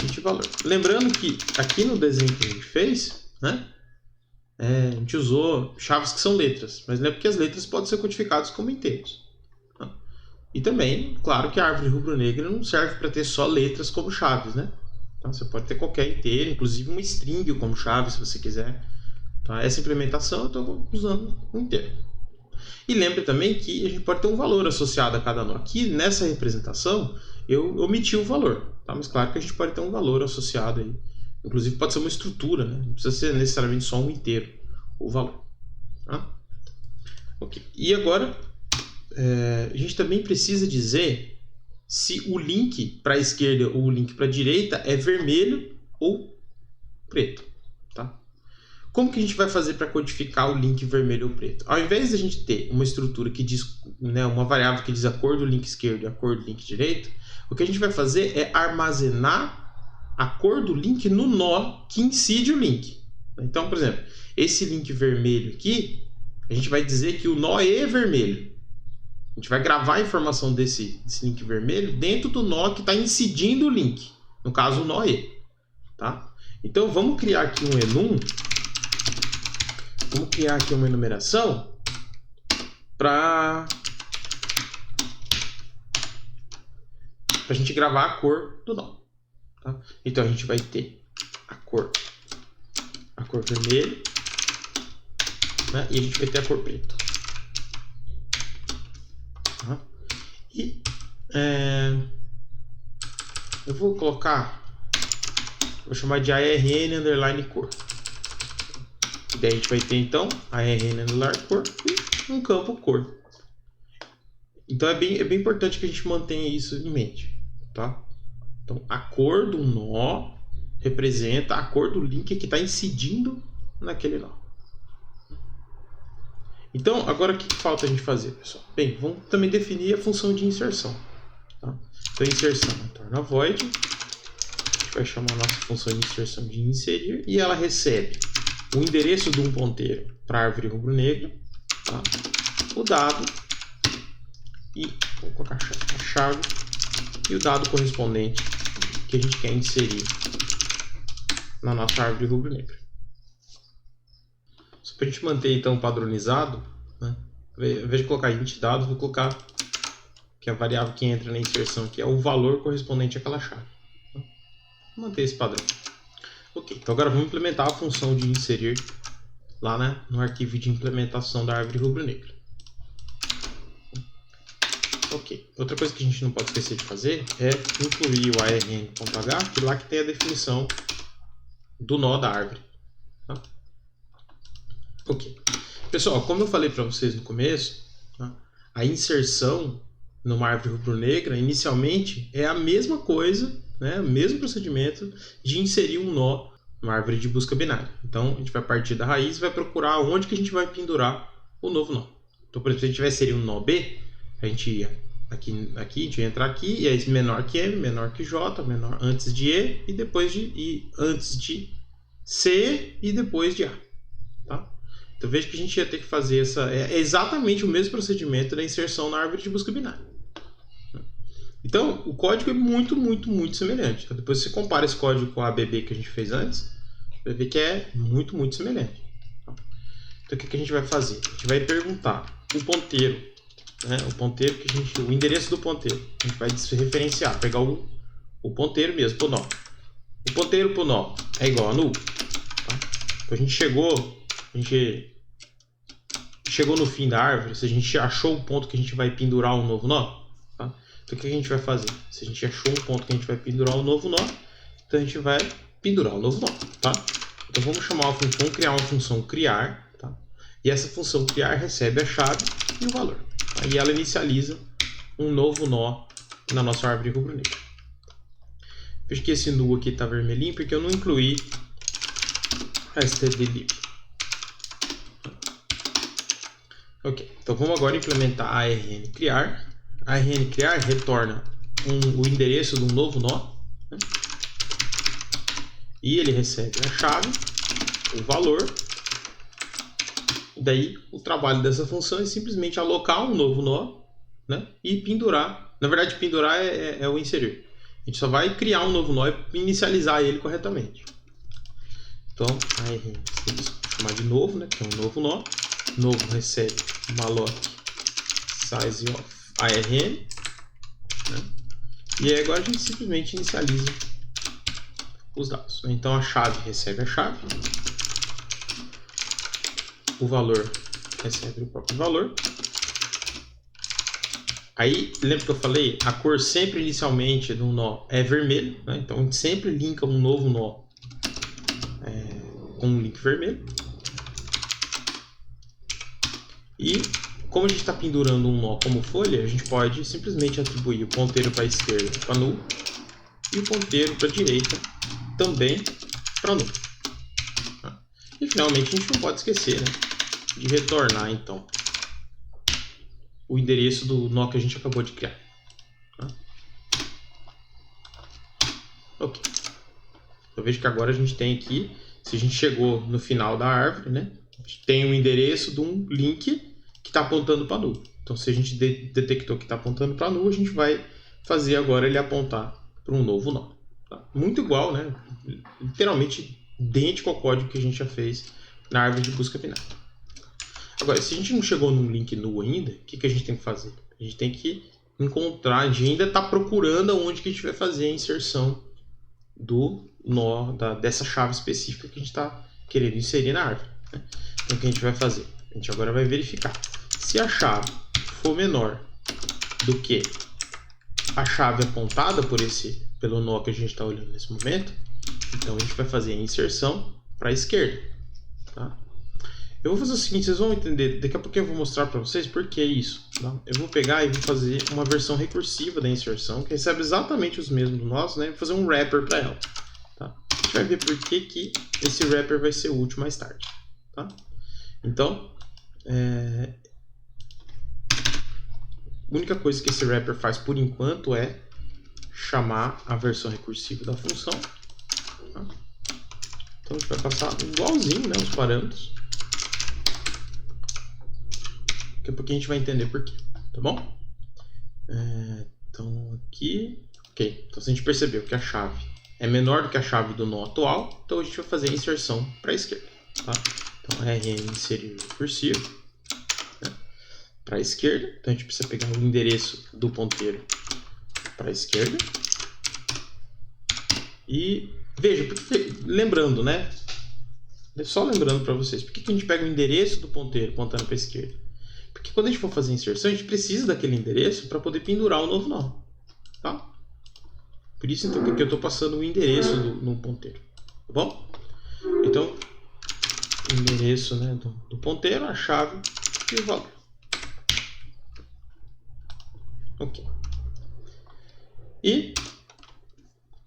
de valor. Lembrando que aqui no desenho que a gente fez, né, a gente usou chaves que são letras, mas não é porque as letras podem ser codificadas como inteiros. Tá? E também, claro que a árvore rubro-negra não serve para ter só letras como chaves, né? Então, você pode ter qualquer inteiro, inclusive uma string como chave, se você quiser. Tá? Essa implementação eu estou usando um inteiro. E lembre também que a gente pode ter um valor associado a cada nó. Aqui nessa representação eu omiti o valor, tá? Mas claro que a gente pode ter um valor associado aí. Inclusive pode ser uma estrutura, né? Não precisa ser necessariamente só um inteiro o valor. Tá? Okay. E agora a gente também precisa dizer se o link para a esquerda ou o link para a direita é vermelho ou preto. Tá? Como que a gente vai fazer para codificar o link vermelho ou preto? Ao invés de a gente ter uma estrutura que diz, né, uma variável que diz a cor do link esquerdo e a cor do link direito, o que a gente vai fazer é armazenar a cor do link no nó que incide o link. Então, por exemplo, esse link vermelho aqui, a gente vai dizer que o nó é vermelho. A gente vai gravar a informação desse link vermelho dentro do nó que está incidindo o link. No caso, o nó E. Tá? Então, vamos criar aqui um enum. Vamos criar aqui uma enumeração para a gente gravar a cor do nó. Tá? Então a gente vai ter a cor vermelha, né? E a gente vai ter a cor preta. Tá? E eu vou chamar de ARN_cor. Daí a gente vai ter então ARN_cor e um campo cor. Então é bem importante que a gente mantenha isso em mente. Tá? Então a cor do nó representa a cor do link que está incidindo naquele nó. Então agora o que falta a gente fazer, pessoal? Bem, vamos também definir a função de inserção. Tá? Então inserção torna void. A gente vai chamar a nossa função de inserção de inserir e ela recebe o endereço de um ponteiro para a árvore rubro-negra, tá? O dado e vou colocar a chave e o dado correspondente que a gente quer inserir na nossa árvore rubro-negra. Só para a gente manter então padronizado, Ao invés de colocar int dados, vou colocar que a variável que entra na inserção aqui é o valor correspondente àquela chave. Vou manter esse padrão. Ok, então agora vamos implementar a função de inserir lá, né, no arquivo de implementação da árvore rubro-negra. Ok, outra coisa que a gente não pode esquecer de fazer é incluir o arn.h, que lá que tem a definição do nó da árvore. Tá? Ok, pessoal, como eu falei para vocês no começo, tá, a inserção numa árvore rubro-negra inicialmente é a mesma coisa, né, o mesmo procedimento de inserir um nó numa árvore de busca binária. Então a gente vai partir da raiz e vai procurar onde que a gente vai pendurar o novo nó. Então, por exemplo, se a gente vai inserir um nó B, a gente ia aqui, a gente ia entrar aqui, e aí menor que M, menor que J, menor antes de E, e depois de I, antes de C e depois de A. Tá? Então veja que a gente ia ter que fazer é exatamente o mesmo procedimento da inserção na árvore de busca binária. Então o código é muito, muito, muito semelhante. Então, depois você compara esse código com a ABB que a gente fez antes, vai ver que é muito, muito semelhante. Então o que a gente vai fazer? A gente vai perguntar o ponteiro, né? O endereço do ponteiro. A gente vai referenciar, pegar o ponteiro mesmo, pro nó. O ponteiro pro nó é igual a null. Tá? Então a gente chegou no fim da árvore, se a gente achou o ponto que a gente vai pendurar um novo nó, tá? Então o que a gente vai fazer? Se a gente achou um ponto que a gente vai pendurar um novo nó, então a gente vai pendurar um novo nó, tá? Então vamos criar uma função criar, tá? E essa função criar recebe a chave e o valor. Tá? E ela inicializa um novo nó na nossa árvore rubro-negra. Veja que esse null aqui está vermelhinho porque eu não incluí a stdlib. Ok, então vamos agora implementar a arn_criar. A arn_criar retorna o endereço de um novo nó, né? E ele recebe a chave, o valor. Daí o trabalho dessa função é simplesmente alocar um novo nó, né? E pendurar. Na verdade, pendurar é o inserir. A gente só vai criar um novo nó e inicializar ele corretamente. Então, vou chamar de novo, né? Que é um novo nó. Novo recebe malloc size of arn, né? E aí agora a gente simplesmente inicializa os dados. Então a chave recebe a chave, o valor recebe o próprio valor. Aí, lembra que eu falei? A cor sempre inicialmente do nó é vermelho, né? Então a gente sempre linka um novo nó com um link vermelho. E como a gente está pendurando um nó como folha, a gente pode simplesmente atribuir o ponteiro para a esquerda para null e o ponteiro para a direita também para null. E finalmente a gente não pode esquecer, né, de retornar então o endereço do nó que a gente acabou de criar. Ok. Eu vejo que agora a gente tem aqui, se a gente chegou no final da árvore, né, a gente tem o endereço de um link que está apontando para null. Então, se a gente detectou que está apontando para null, a gente vai fazer agora ele apontar para um novo nó. Tá? Muito igual, né? Literalmente idêntico ao código que a gente já fez na árvore de busca binária. Agora, se a gente não chegou num link null ainda, o que a gente tem que fazer? A gente tem que encontrar, a gente ainda está procurando onde que a gente vai fazer a inserção do nó, dessa chave específica que a gente está querendo inserir na árvore. Né? Então, o que a gente vai fazer? A gente agora vai verificar. Se a chave for menor do que a chave apontada pelo nó que a gente está olhando nesse momento, então a gente vai fazer a inserção para a esquerda. Tá? Eu vou fazer o seguinte, vocês vão entender, daqui a pouco eu vou mostrar para vocês por que isso. Tá? Eu vou pegar e vou fazer uma versão recursiva da inserção, que recebe exatamente os mesmos nós, né? Vou fazer um wrapper para ela. Tá? A gente vai ver por que esse wrapper vai ser útil mais tarde. Tá? Então, a única coisa que esse wrapper faz por enquanto é chamar a versão recursiva da função. Tá? Então a gente vai passar igualzinho, né, os parâmetros. Daqui a pouquinho a gente vai entender por quê, tá bom? Então aqui, ok. Então se a gente percebeu que a chave é menor do que a chave do nó atual, então a gente vai fazer a inserção para a esquerda. Tá? Então rn inserir recursivo. Né? para a esquerda. Então a gente precisa pegar o endereço do ponteiro para a esquerda. E veja, lembrando, né? Só lembrando para vocês, por que a gente pega o endereço do ponteiro apontando para a esquerda? Porque quando a gente for fazer inserção, a gente precisa daquele endereço para poder pendurar o novo nó. Tá? Por isso, então, que aqui eu estou passando o endereço no ponteiro. Tá bom? Então, endereço, né, do ponteiro, a chave e o valor. Ok. E,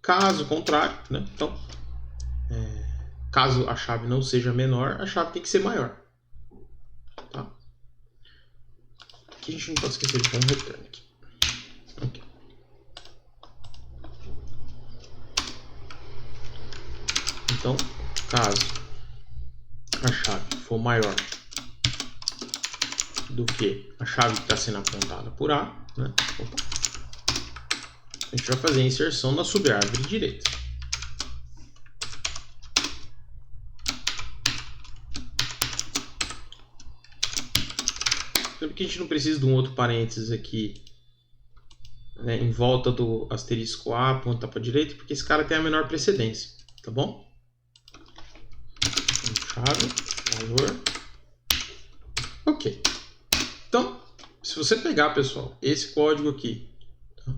caso contrário, né, então, caso a chave não seja menor, a chave tem que ser maior. Tá? Aqui a gente não pode esquecer de pôr um return aqui. Okay. Então, caso a chave for maior do que a chave que está sendo apontada por A, né? A gente vai fazer a inserção na subárvore direita. Lembra que a gente não precisa de um outro parênteses aqui, né, em volta do asterisco A, aponta para a direita, porque esse cara tem a menor precedência, tá bom? Chave, valor. Ok. Então, se você pegar, pessoal, esse código aqui, tá,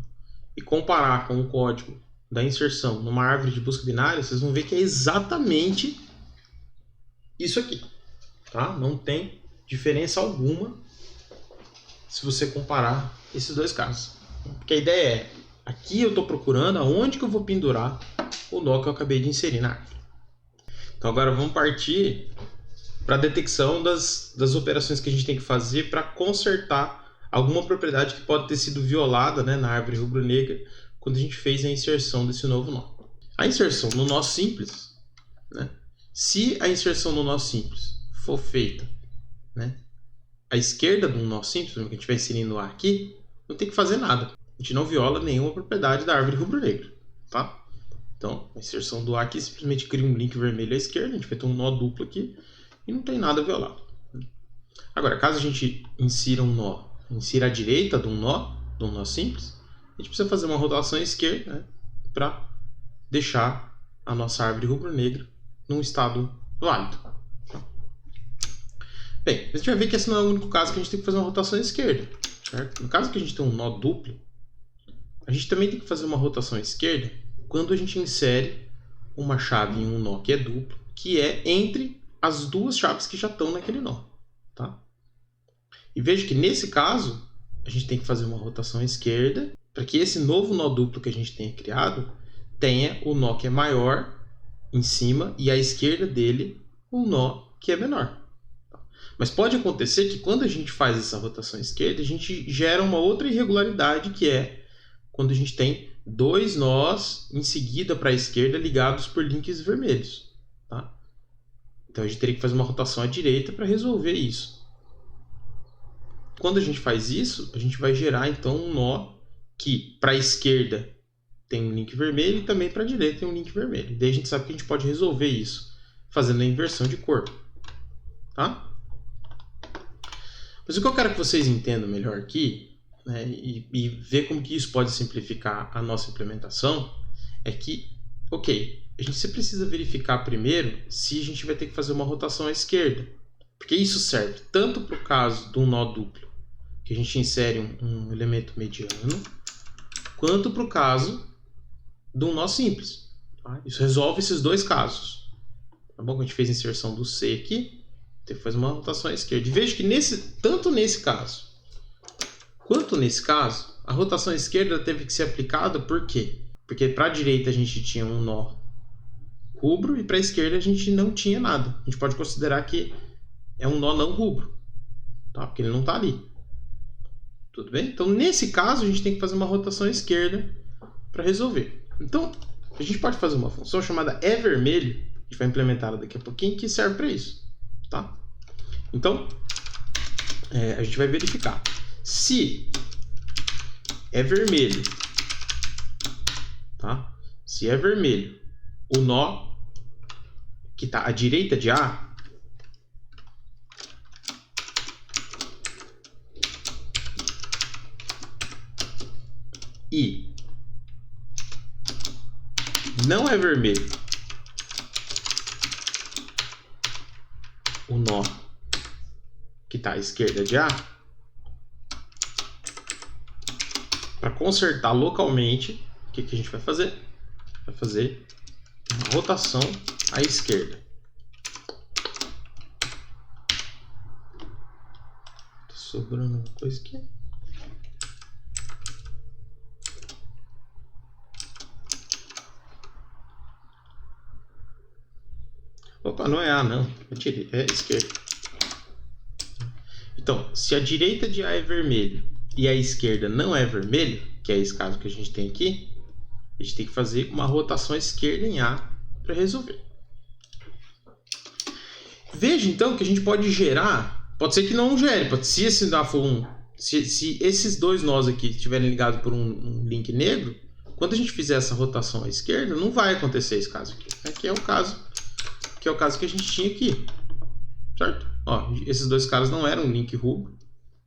e comparar com o código da inserção numa árvore de busca binária, vocês vão ver que é exatamente isso aqui. Tá? Não tem diferença alguma se você comparar esses dois casos. Porque a ideia é, aqui eu estou procurando aonde que eu vou pendurar o nó que eu acabei de inserir na árvore. Então agora vamos partir para a detecção das operações que a gente tem que fazer para consertar alguma propriedade que pode ter sido violada, né, na árvore rubro-negra quando a gente fez a inserção desse novo nó. A inserção no nó simples, né, se a inserção no nó simples for feita, né, à esquerda do nó simples, que a gente vai inserindo A aqui, não tem que fazer nada. A gente não viola nenhuma propriedade da árvore rubro-negra, tá? Então, a inserção do A aqui simplesmente cria um link vermelho à esquerda, a gente vai ter um nó duplo aqui e não tem nada violado. Agora, caso a gente insira um nó, insira à direita de um nó simples, a gente precisa fazer uma rotação à esquerda, né, para deixar a nossa árvore rubro-negra num estado válido. Bem, a gente vai ver que esse não é o único caso que a gente tem que fazer uma rotação à esquerda, certo? No caso que a gente tem um nó duplo, a gente também tem que fazer uma rotação à esquerda quando a gente insere uma chave em um nó que é duplo, que é entre as duas chaves que já estão naquele nó. Tá? E veja que nesse caso, a gente tem que fazer uma rotação à esquerda para que esse novo nó duplo que a gente tenha criado tenha o nó que é maior em cima e à esquerda dele um nó que é menor. Mas pode acontecer que quando a gente faz essa rotação à esquerda, a gente gera uma outra irregularidade, que é quando a gente tem dois nós em seguida para a esquerda ligados por links vermelhos. Tá? Então a gente teria que fazer uma rotação à direita para resolver isso. Quando a gente faz isso, a gente vai gerar então um nó que para a esquerda tem um link vermelho e também para a direita tem um link vermelho. E daí a gente sabe que a gente pode resolver isso fazendo a inversão de cor. Tá? Mas o que eu quero que vocês entendam melhor aqui, né, e ver como que isso pode simplificar a nossa implementação, é que, ok, a gente precisa verificar primeiro se a gente vai ter que fazer uma rotação à esquerda. Porque isso serve tanto para o caso de um nó duplo, que a gente insere um elemento mediano, quanto para o caso de um nó simples. Tá? Isso resolve esses dois casos. Tá bom? A gente fez a inserção do C aqui, tem que fazer uma rotação à esquerda. E veja que tanto nesse caso quanto nesse caso, a rotação à esquerda teve que ser aplicada por quê? Porque para a direita a gente tinha um nó rubro e para a esquerda a gente não tinha nada. A gente pode considerar que é um nó não rubro, tá? Porque ele não está ali. Tudo bem? Então, nesse caso, a gente tem que fazer uma rotação à esquerda para resolver. Então, a gente pode fazer uma função chamada EVermelho, a gente vai implementar ela daqui a pouquinho, que serve para isso. Tá? Então, a gente vai verificar. Se é vermelho, tá? Se é vermelho, o nó que está à direita de A e não é vermelho o nó que está à esquerda de A, para consertar localmente, o que a gente vai fazer? Vai fazer uma rotação à esquerda. Tá sobrando uma coisa aqui. Opa, não é A não, é esquerda. Então, se a direita de A é vermelho e a esquerda não é vermelho, que é esse caso que a gente tem aqui, a gente tem que fazer uma rotação à esquerda em A para resolver. Veja então que a gente pode gerar, pode ser que não gere, se esse nó for se esses dois nós aqui estiverem ligados por um link negro, quando a gente fizer essa rotação à esquerda, não vai acontecer esse caso aqui. Aqui é o caso que a gente tinha aqui, certo? Ó, esses dois caras não eram link rubro.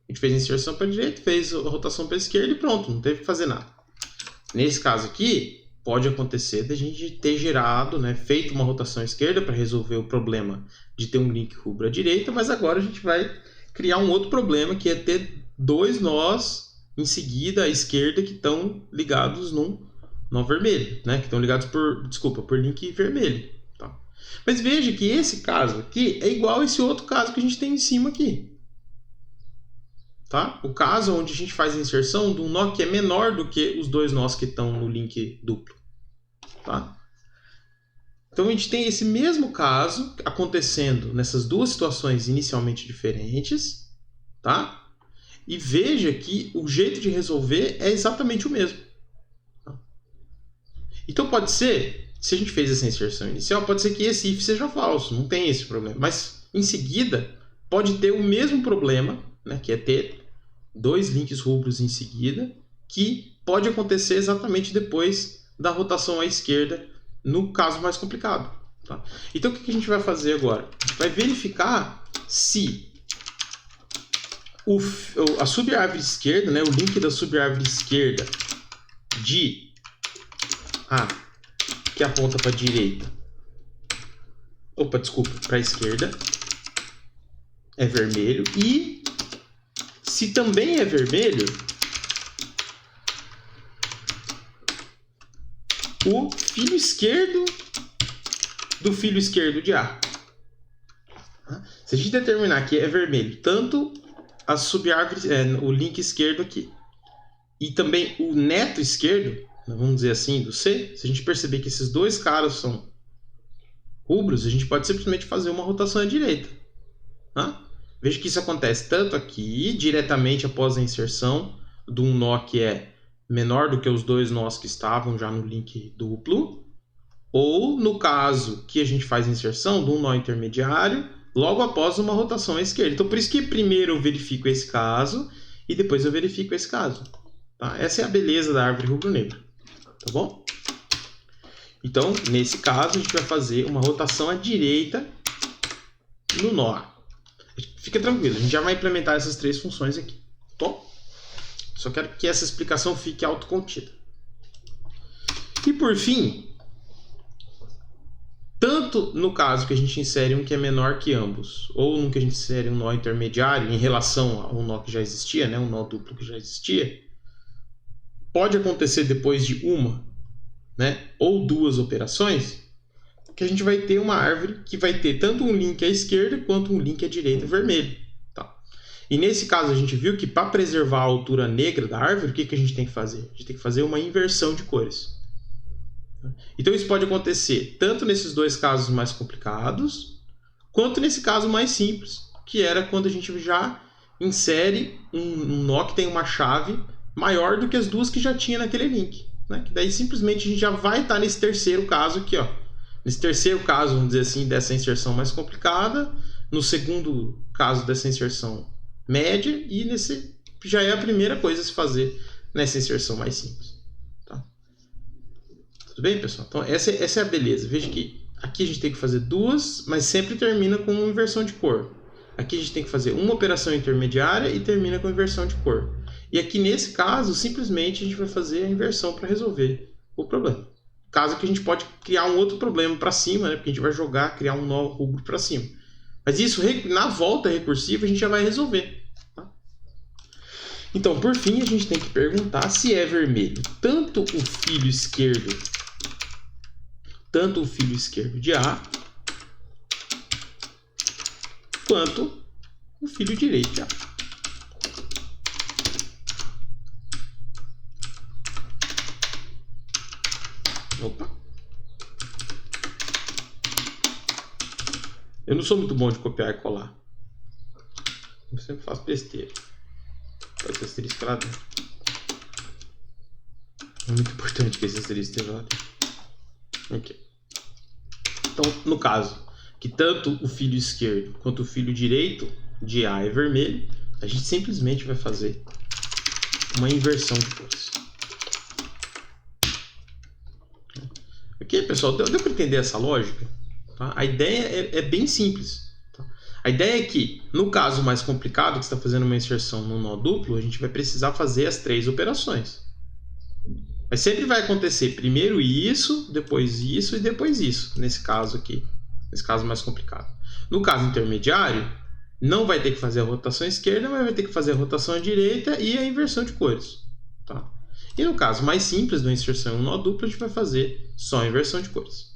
A gente fez a inserção para a direita, fez a rotação para a esquerda e pronto, não teve que fazer nada. Nesse caso aqui, pode acontecer da gente ter gerado, né, feito uma rotação à esquerda para resolver o problema de ter um link rubro à direita, mas agora a gente vai criar um outro problema, que é ter dois nós em seguida à esquerda que estão ligados num nó vermelho, né, que estão ligados por link vermelho. Tá? Mas veja que esse caso aqui é igual a esse outro caso que a gente tem em cima aqui. Tá? O caso onde a gente faz a inserção de um nó que é menor do que os dois nós que estão no link duplo. Tá? Então a gente tem esse mesmo caso acontecendo nessas duas situações inicialmente diferentes. Tá? E veja que o jeito de resolver é exatamente o mesmo. Tá? Então pode ser, se a gente fez essa inserção inicial, pode ser que esse if seja falso, não tem esse problema. Mas em seguida pode ter o mesmo problema, né, que é ter dois links rubros em seguida, que pode acontecer exatamente depois da rotação à esquerda, no caso mais complicado. Tá? Então o que a gente vai fazer agora? A gente vai verificar se a subárvore esquerda, né, o link da subárvore esquerda de A, que aponta para a direita, para a esquerda, é vermelho, e se também é vermelho, o filho esquerdo do filho esquerdo de A. Se a gente determinar que é vermelho tanto a subárvore, o link esquerdo aqui, e também o neto esquerdo, vamos dizer assim, do C, se a gente perceber que esses dois caras são rubros, a gente pode simplesmente fazer uma rotação à direita. Tá? Veja que isso acontece tanto aqui, diretamente após a inserção de um nó que é menor do que os dois nós que estavam já no link duplo, ou no caso que a gente faz a inserção de um nó intermediário, logo após uma rotação à esquerda. Então por isso que primeiro eu verifico esse caso e depois eu verifico esse caso. Tá? Essa é a beleza da árvore rubro-negro. Tá bom? Então, nesse caso, a gente vai fazer uma rotação à direita no nó. Fica tranquilo, a gente já vai implementar essas três funções aqui. Tá bom? Só quero que essa explicação fique autocontida. E por fim, tanto no caso que a gente insere um que é menor que ambos, ou no que a gente insere um nó intermediário em relação a um nó que já existia, né, um nó duplo que já existia, pode acontecer depois de uma, né, ou duas operações, que a gente vai ter uma árvore que vai ter tanto um link à esquerda quanto um link à direita vermelho. Tá? E nesse caso a gente viu que para preservar a altura negra da árvore, o que a gente tem que fazer? A gente tem que fazer uma inversão de cores. Então isso pode acontecer tanto nesses dois casos mais complicados, quanto nesse caso mais simples, que era quando a gente já insere um nó que tem uma chave maior do que as duas que já tinha naquele link. Né? Que daí simplesmente a gente já vai estar nesse terceiro caso aqui. Ó. Nesse terceiro caso, vamos dizer assim, dessa inserção mais complicada, no segundo caso dessa inserção média, e nesse já é a primeira coisa a se fazer nessa inserção mais simples. Tá? Tudo bem, pessoal? Então essa é a beleza. Veja que aqui a gente tem que fazer duas, mas sempre termina com uma inversão de cor. Aqui a gente tem que fazer uma operação intermediária e termina com inversão de cor. E aqui nesse caso, simplesmente a gente vai fazer a inversão para resolver o problema. Caso que a gente pode criar um outro problema para cima, né? Porque a gente vai jogar, criar um novo rubro para cima. Mas isso, na volta recursiva, a gente já vai resolver. Tá? Então, por fim, a gente tem que perguntar se é vermelho tanto o filho esquerdo de A, quanto o filho direito de A. Opa! Eu não sou muito bom de copiar e colar. Eu sempre faço besteira. Pode ser asterisco lá dentro. É muito importante que esse asterisco esteja lá dentro. Ok. Então, no caso, que tanto o filho esquerdo quanto o filho direito de A é vermelho, a gente simplesmente vai fazer uma inversão de cores. Ok, pessoal? Deu para entender essa lógica? Tá? A ideia é bem simples. Tá? A ideia é que, no caso mais complicado, que você está fazendo uma inserção no nó duplo, a gente vai precisar fazer as 3 operações. Mas sempre vai acontecer primeiro isso, depois isso e depois isso, nesse caso aqui. Nesse caso mais complicado. No caso intermediário, não vai ter que fazer a rotação esquerda, mas vai ter que fazer a rotação direita e a inversão de cores. Tá? E no caso mais simples, da inserção em um nó duplo, a gente vai fazer só a inversão de cores.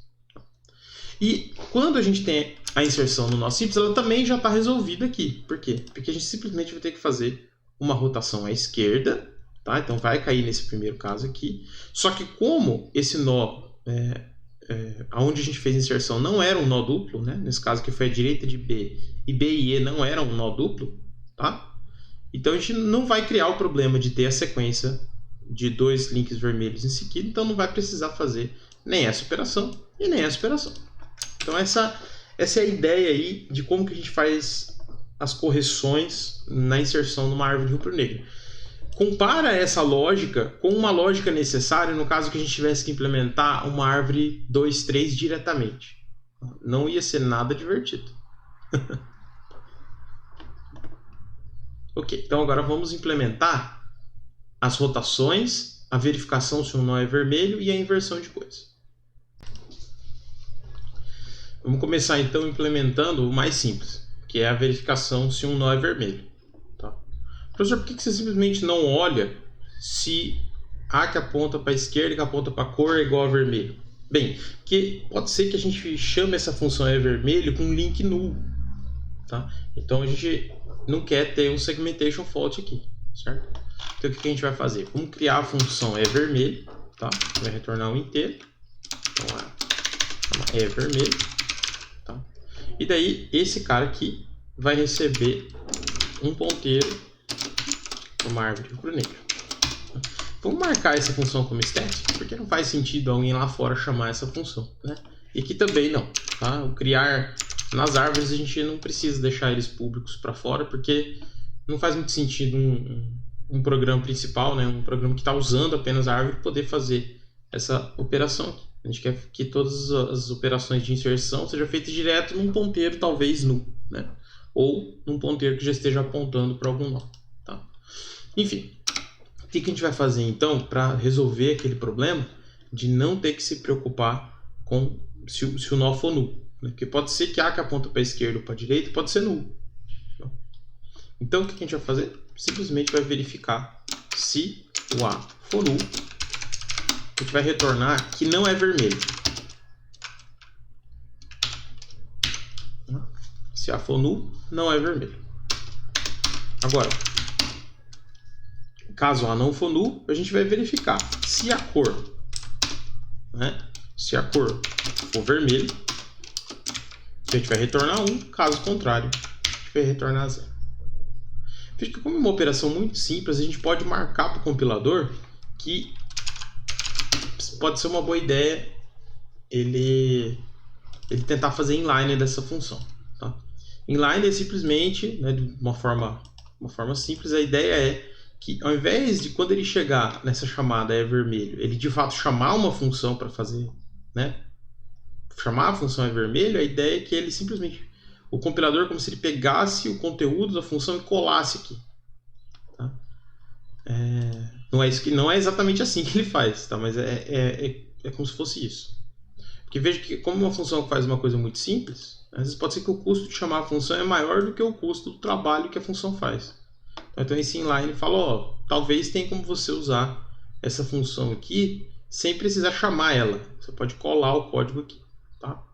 E quando a gente tem a inserção no nó simples, ela também já está resolvida aqui. Por quê? Porque a gente simplesmente vai ter que fazer uma rotação à esquerda. Tá? Então vai cair nesse primeiro caso aqui. Só que como esse nó, onde a gente fez a inserção, não era um nó duplo, né? Nesse caso que foi a direita de B, e B e E não eram um nó duplo, tá? Então a gente não vai criar o problema de ter a sequência de 2 links vermelhos em seguida, então não vai precisar fazer nem essa operação e nem essa operação. Então essa é a ideia aí de como que a gente faz as correções na inserção numa árvore de rubro-negro. Compara essa lógica com uma lógica necessária no caso que a gente tivesse que implementar uma árvore 2, 3 diretamente. Não ia ser nada divertido. Ok, então agora vamos implementar as rotações, a verificação se um nó é vermelho e a inversão de cores. Vamos começar então implementando o mais simples, que é a verificação se um nó é vermelho. Professor, por que você simplesmente não olha se A que aponta para a esquerda e que aponta para a cor é igual a vermelho? Bem, que pode ser que a gente chame essa função é vermelho com um link nulo. Tá? Então a gente não quer ter um segmentation fault aqui, certo? Então o que a gente vai fazer? Vamos criar a função é vermelho, tá? Vai retornar um inteiro. Então é vermelho, tá? E daí esse cara aqui vai receber um ponteiro, uma árvore rubro-negra. Vamos marcar essa função como static, porque não faz sentido alguém lá fora chamar essa função, né? E aqui também não, tá? O criar nas árvores a gente não precisa deixar eles públicos para fora, porque não faz muito sentido um programa principal, né? Um programa que está usando apenas a árvore poder fazer essa operação aqui. A gente quer que todas as operações de inserção sejam feitas direto num ponteiro talvez nulo, né? Ou num ponteiro que já esteja apontando para algum nó. Enfim, o que a gente vai fazer então para resolver aquele problema de não ter que se preocupar com se o nó for nulo? Né? Porque pode ser que A que aponta para a esquerda ou para a direita pode ser nulo. Então o que a gente vai fazer? Simplesmente vai verificar se o A for nulo. A gente vai retornar que não é vermelho. Se A for nulo, não é vermelho. Agora, caso A não for nulo, a gente vai verificar se a cor, né? Se a cor for vermelho, a gente vai retornar 1, caso contrário, a gente vai retornar 0. Veja que como é uma operação muito simples, a gente pode marcar para o compilador que pode ser uma boa ideia ele tentar fazer inline dessa função. Tá? Inline é simplesmente, né, de uma forma simples, a ideia é que ao invés de quando ele chegar nessa chamada é vermelho, ele de fato chamar uma função para fazer, né? Chamar a função é vermelho, a ideia é que ele simplesmente, o compilador como se ele pegasse o conteúdo da função e colasse aqui. Tá? Não é exatamente assim que ele faz, tá? Mas é como se fosse isso. Porque veja que como uma função faz uma coisa muito simples, às vezes pode ser que o custo de chamar a função é maior do que o custo do trabalho que a função faz. Então esse inline fala, ó, talvez tenha como você usar essa função aqui sem precisar chamar ela. Você pode colar o código aqui, tá?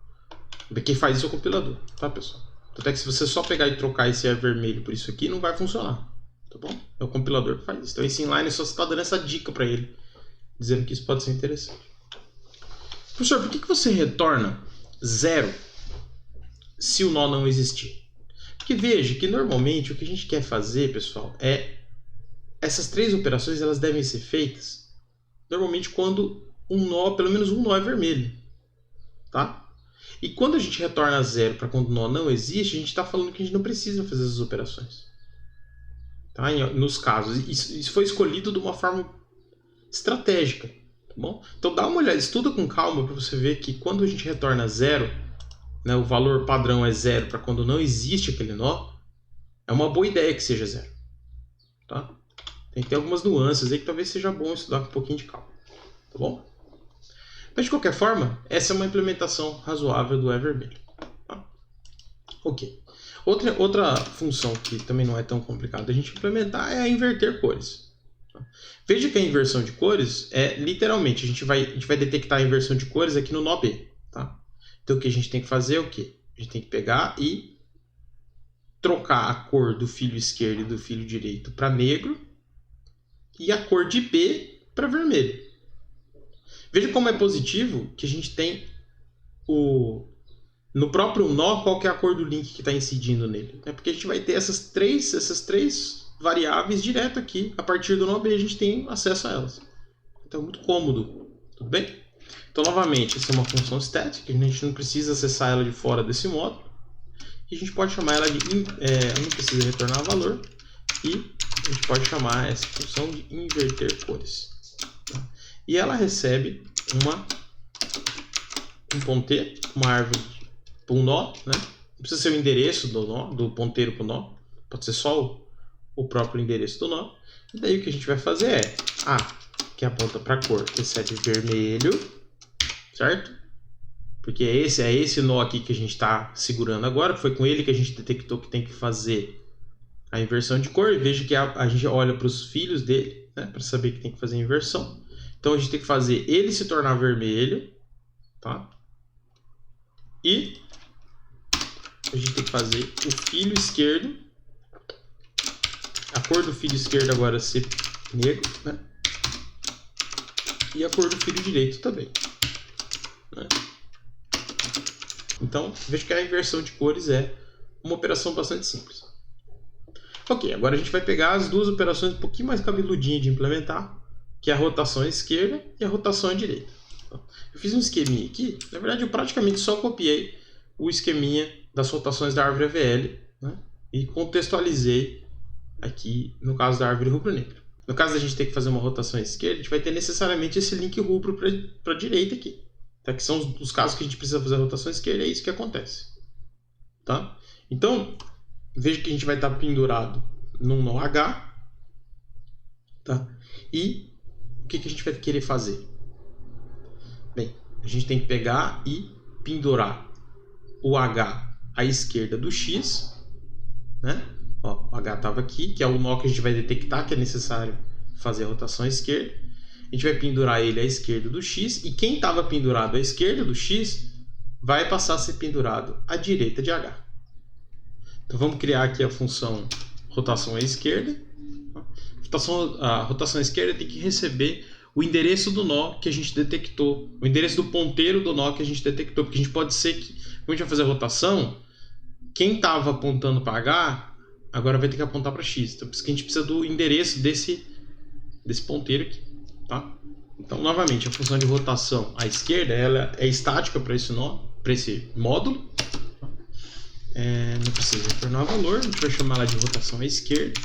Quem faz isso é o compilador, tá, pessoal? Até que se você só pegar e trocar esse ar vermelho por isso aqui, não vai funcionar, tá bom? É o compilador que faz isso. Então esse inline só está dando essa dica para ele, dizendo que isso pode ser interessante. Professor, por que você retorna 0 se o nó não existir? Porque veja que normalmente o que a gente quer fazer, pessoal, essas 3 operações elas devem ser feitas normalmente quando pelo menos um nó é vermelho, tá? E quando a gente retorna 0 para quando o nó não existe, a gente está falando que a gente não precisa fazer essas operações. Tá? Nos casos, isso foi escolhido de uma forma estratégica. Tá bom? Então dá uma olhada, estuda com calma para você ver que quando a gente retorna 0, né, o valor padrão é 0 para quando não existe aquele nó, é uma boa ideia que seja 0. Tá? Tem que ter algumas nuances aí que talvez seja bom estudar com um pouquinho de calma. Tá bom? Mas de qualquer forma, essa é uma implementação razoável do vermelho. Tá? Ok. Outra função que também não é tão complicada a gente implementar é a inverter cores. Tá? Veja que a inversão de cores é literalmente, a gente vai detectar a inversão de cores aqui no nó B. Tá? Então o que a gente tem que fazer é o quê? A gente tem que pegar e trocar a cor do filo esquerdo e do filo direito para negro e a cor de B para vermelho. Veja como é positivo que a gente tem no próprio nó qual que é a cor do link que está incidindo nele. Porque a gente vai ter essas três variáveis direto aqui. A partir do nó B a gente tem acesso a elas. Então é muito cômodo. Tudo bem? Então novamente, essa é uma função static. A gente não precisa acessar ela de fora desse módulo. E a gente pode chamar ela de... não precisa retornar valor. E a gente pode chamar essa função de inverter cores. Tá? E ela recebe um ponteiro, uma árvore para um nó, né? Não precisa ser o endereço do nó, do ponteiro para o nó, pode ser só o próprio endereço do nó. E daí o que a gente vai fazer é A, que aponta para a cor, recebe vermelho, certo? Porque é esse nó aqui que a gente está segurando agora, foi com ele que a gente detectou que tem que fazer a inversão de cor. E veja que a gente olha para os filhos dele, né, para saber que tem que fazer a inversão. Então a gente tem que fazer ele se tornar vermelho, tá? E a gente tem que fazer o filo esquerdo, a cor do filo esquerdo agora ser negro, né? E a cor do filo direito também, né? Então veja que a inversão de cores é uma operação bastante simples. Ok, agora a gente vai pegar as duas operações um pouquinho mais cabeludinhas de implementar, que é a rotação à esquerda e a rotação à direita. Eu fiz um esqueminha aqui, na verdade eu praticamente só copiei o esqueminha das rotações da árvore AVL, né, e contextualizei aqui no caso da árvore rubro-negra. No caso da gente ter que fazer uma rotação à esquerda, a gente vai ter necessariamente esse link rubro para a direita aqui. Tá? Que são os casos que a gente precisa fazer a rotação à esquerda, é isso que acontece. Tá? Então, veja que a gente vai estar pendurado num nó H, tá? E o que a gente vai querer fazer? Bem, a gente tem que pegar e pendurar o H à esquerda do X, né? Ó, o H estava aqui, que é o nó que a gente vai detectar que é necessário fazer a rotação à esquerda. A gente vai pendurar ele à esquerda do X, e quem estava pendurado à esquerda do X vai passar a ser pendurado à direita de H. Então vamos criar aqui a função rotação à esquerda. A rotação à esquerda tem que receber o endereço do nó que a gente detectou, o endereço do ponteiro do nó que a gente detectou, porque a gente pode ser que, quando a gente vai fazer a rotação, quem estava apontando para H, agora vai ter que apontar para X. Então, por isso que a gente precisa do endereço desse ponteiro aqui. Tá? Então, novamente, a função de rotação à esquerda ela é estática para esse nó, para esse módulo. Não precisa retornar valor, a gente vai chamar ela de rotação à esquerda.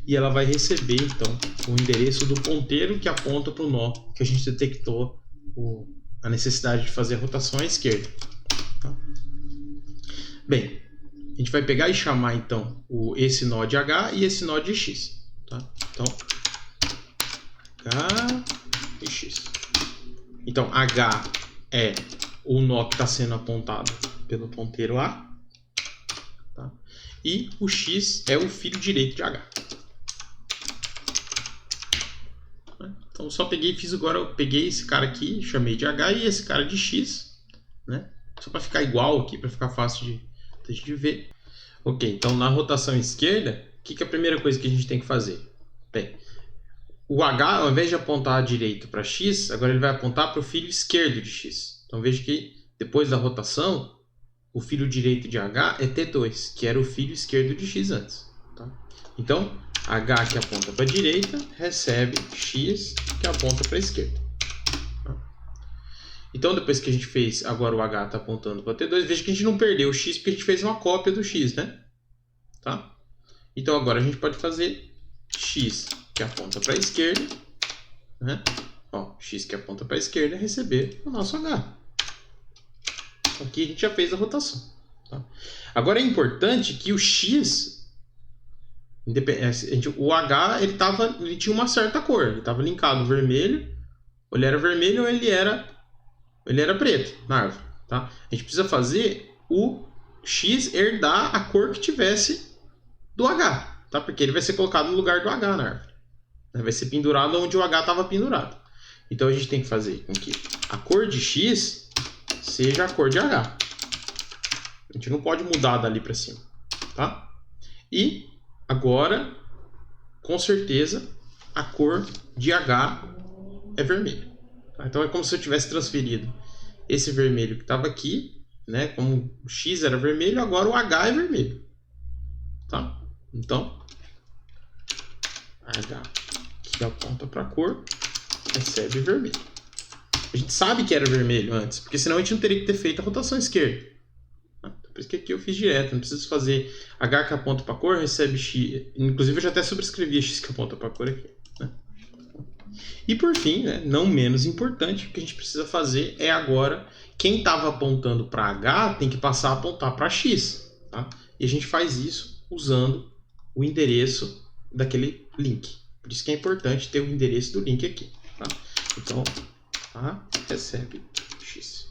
E ela vai receber, então, o endereço do ponteiro que aponta para o nó que a gente detectou a necessidade de fazer a rotação à esquerda. Tá? Bem, a gente vai pegar e chamar, então, esse nó de H e esse nó de X. Tá? Então, H e X. Então, H é o nó que está sendo apontado pelo ponteiro A. Tá? E o X é o filho direito de H. Então, só peguei e fiz agora. Eu peguei esse cara aqui, chamei de H, e esse cara de X. Né? Só para ficar igual aqui, para ficar fácil de ver. Ok, então na rotação esquerda, o que é a primeira coisa que a gente tem que fazer? Bem, o H, ao invés de apontar direito para X, agora ele vai apontar para o filho esquerdo de X. Então veja que depois da rotação, o filho direito de H é T2, que era o filho esquerdo de X antes. Tá? Então, H que aponta para a direita recebe X que aponta para a esquerda. Tá? Então depois que a gente fez, agora o H está apontando para T2, veja que a gente não perdeu o X porque a gente fez uma cópia do X, né? Tá? Então agora a gente pode fazer X que aponta para a esquerda, né? Ó, X que aponta para a esquerda receber o nosso H. Aqui a gente já fez a rotação. Tá? Agora é importante que o X, o H, ele tinha uma certa cor. Ele estava linkado vermelho, ou ele era vermelho ou ele era preto na árvore. Tá? A gente precisa fazer o X herdar a cor que tivesse do H. Tá? Porque ele vai ser colocado no lugar do H na árvore. Vai ser pendurado onde o H estava pendurado. Então a gente tem que fazer com que a cor de X seja a cor de H. A gente não pode mudar dali para cima, tá? E agora, com certeza, a cor de H é vermelho. Tá? Então é como se eu tivesse transferido esse vermelho que estava aqui, né? Como o X era vermelho, agora o H é vermelho, tá? Então, H que aponta para a cor recebe vermelho. A gente sabe que era vermelho antes, porque senão a gente não teria que ter feito a rotação esquerda. Por isso que aqui eu fiz direto, não preciso fazer H que aponta para a cor, recebe X. Inclusive eu já até sobrescrevi X que aponta para a cor aqui. Né? E por fim, né, não menos importante, o que a gente precisa fazer é agora, quem estava apontando para H tem que passar a apontar para X. Tá? E a gente faz isso usando o endereço daquele link. Por isso que é importante ter o endereço do link aqui. Tá? Então, A recebe X.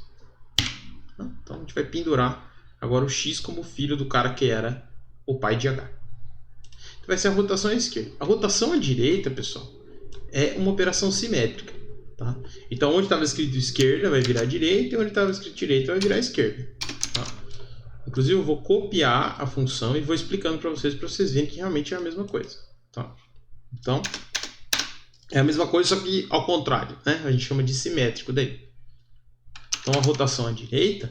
Então a gente vai pendurar agora o X como filho do cara que era o pai de H. Então vai ser a rotação à esquerda. A rotação à direita, pessoal, é uma operação simétrica. Tá? Então onde estava escrito esquerda vai virar direita e onde estava escrito direita vai virar esquerda. Tá? Inclusive eu vou copiar a função e vou explicando para vocês verem que realmente é a mesma coisa. Tá? Então é a mesma coisa, só que ao contrário, né? A gente chama de simétrico daí. Então a rotação à direita,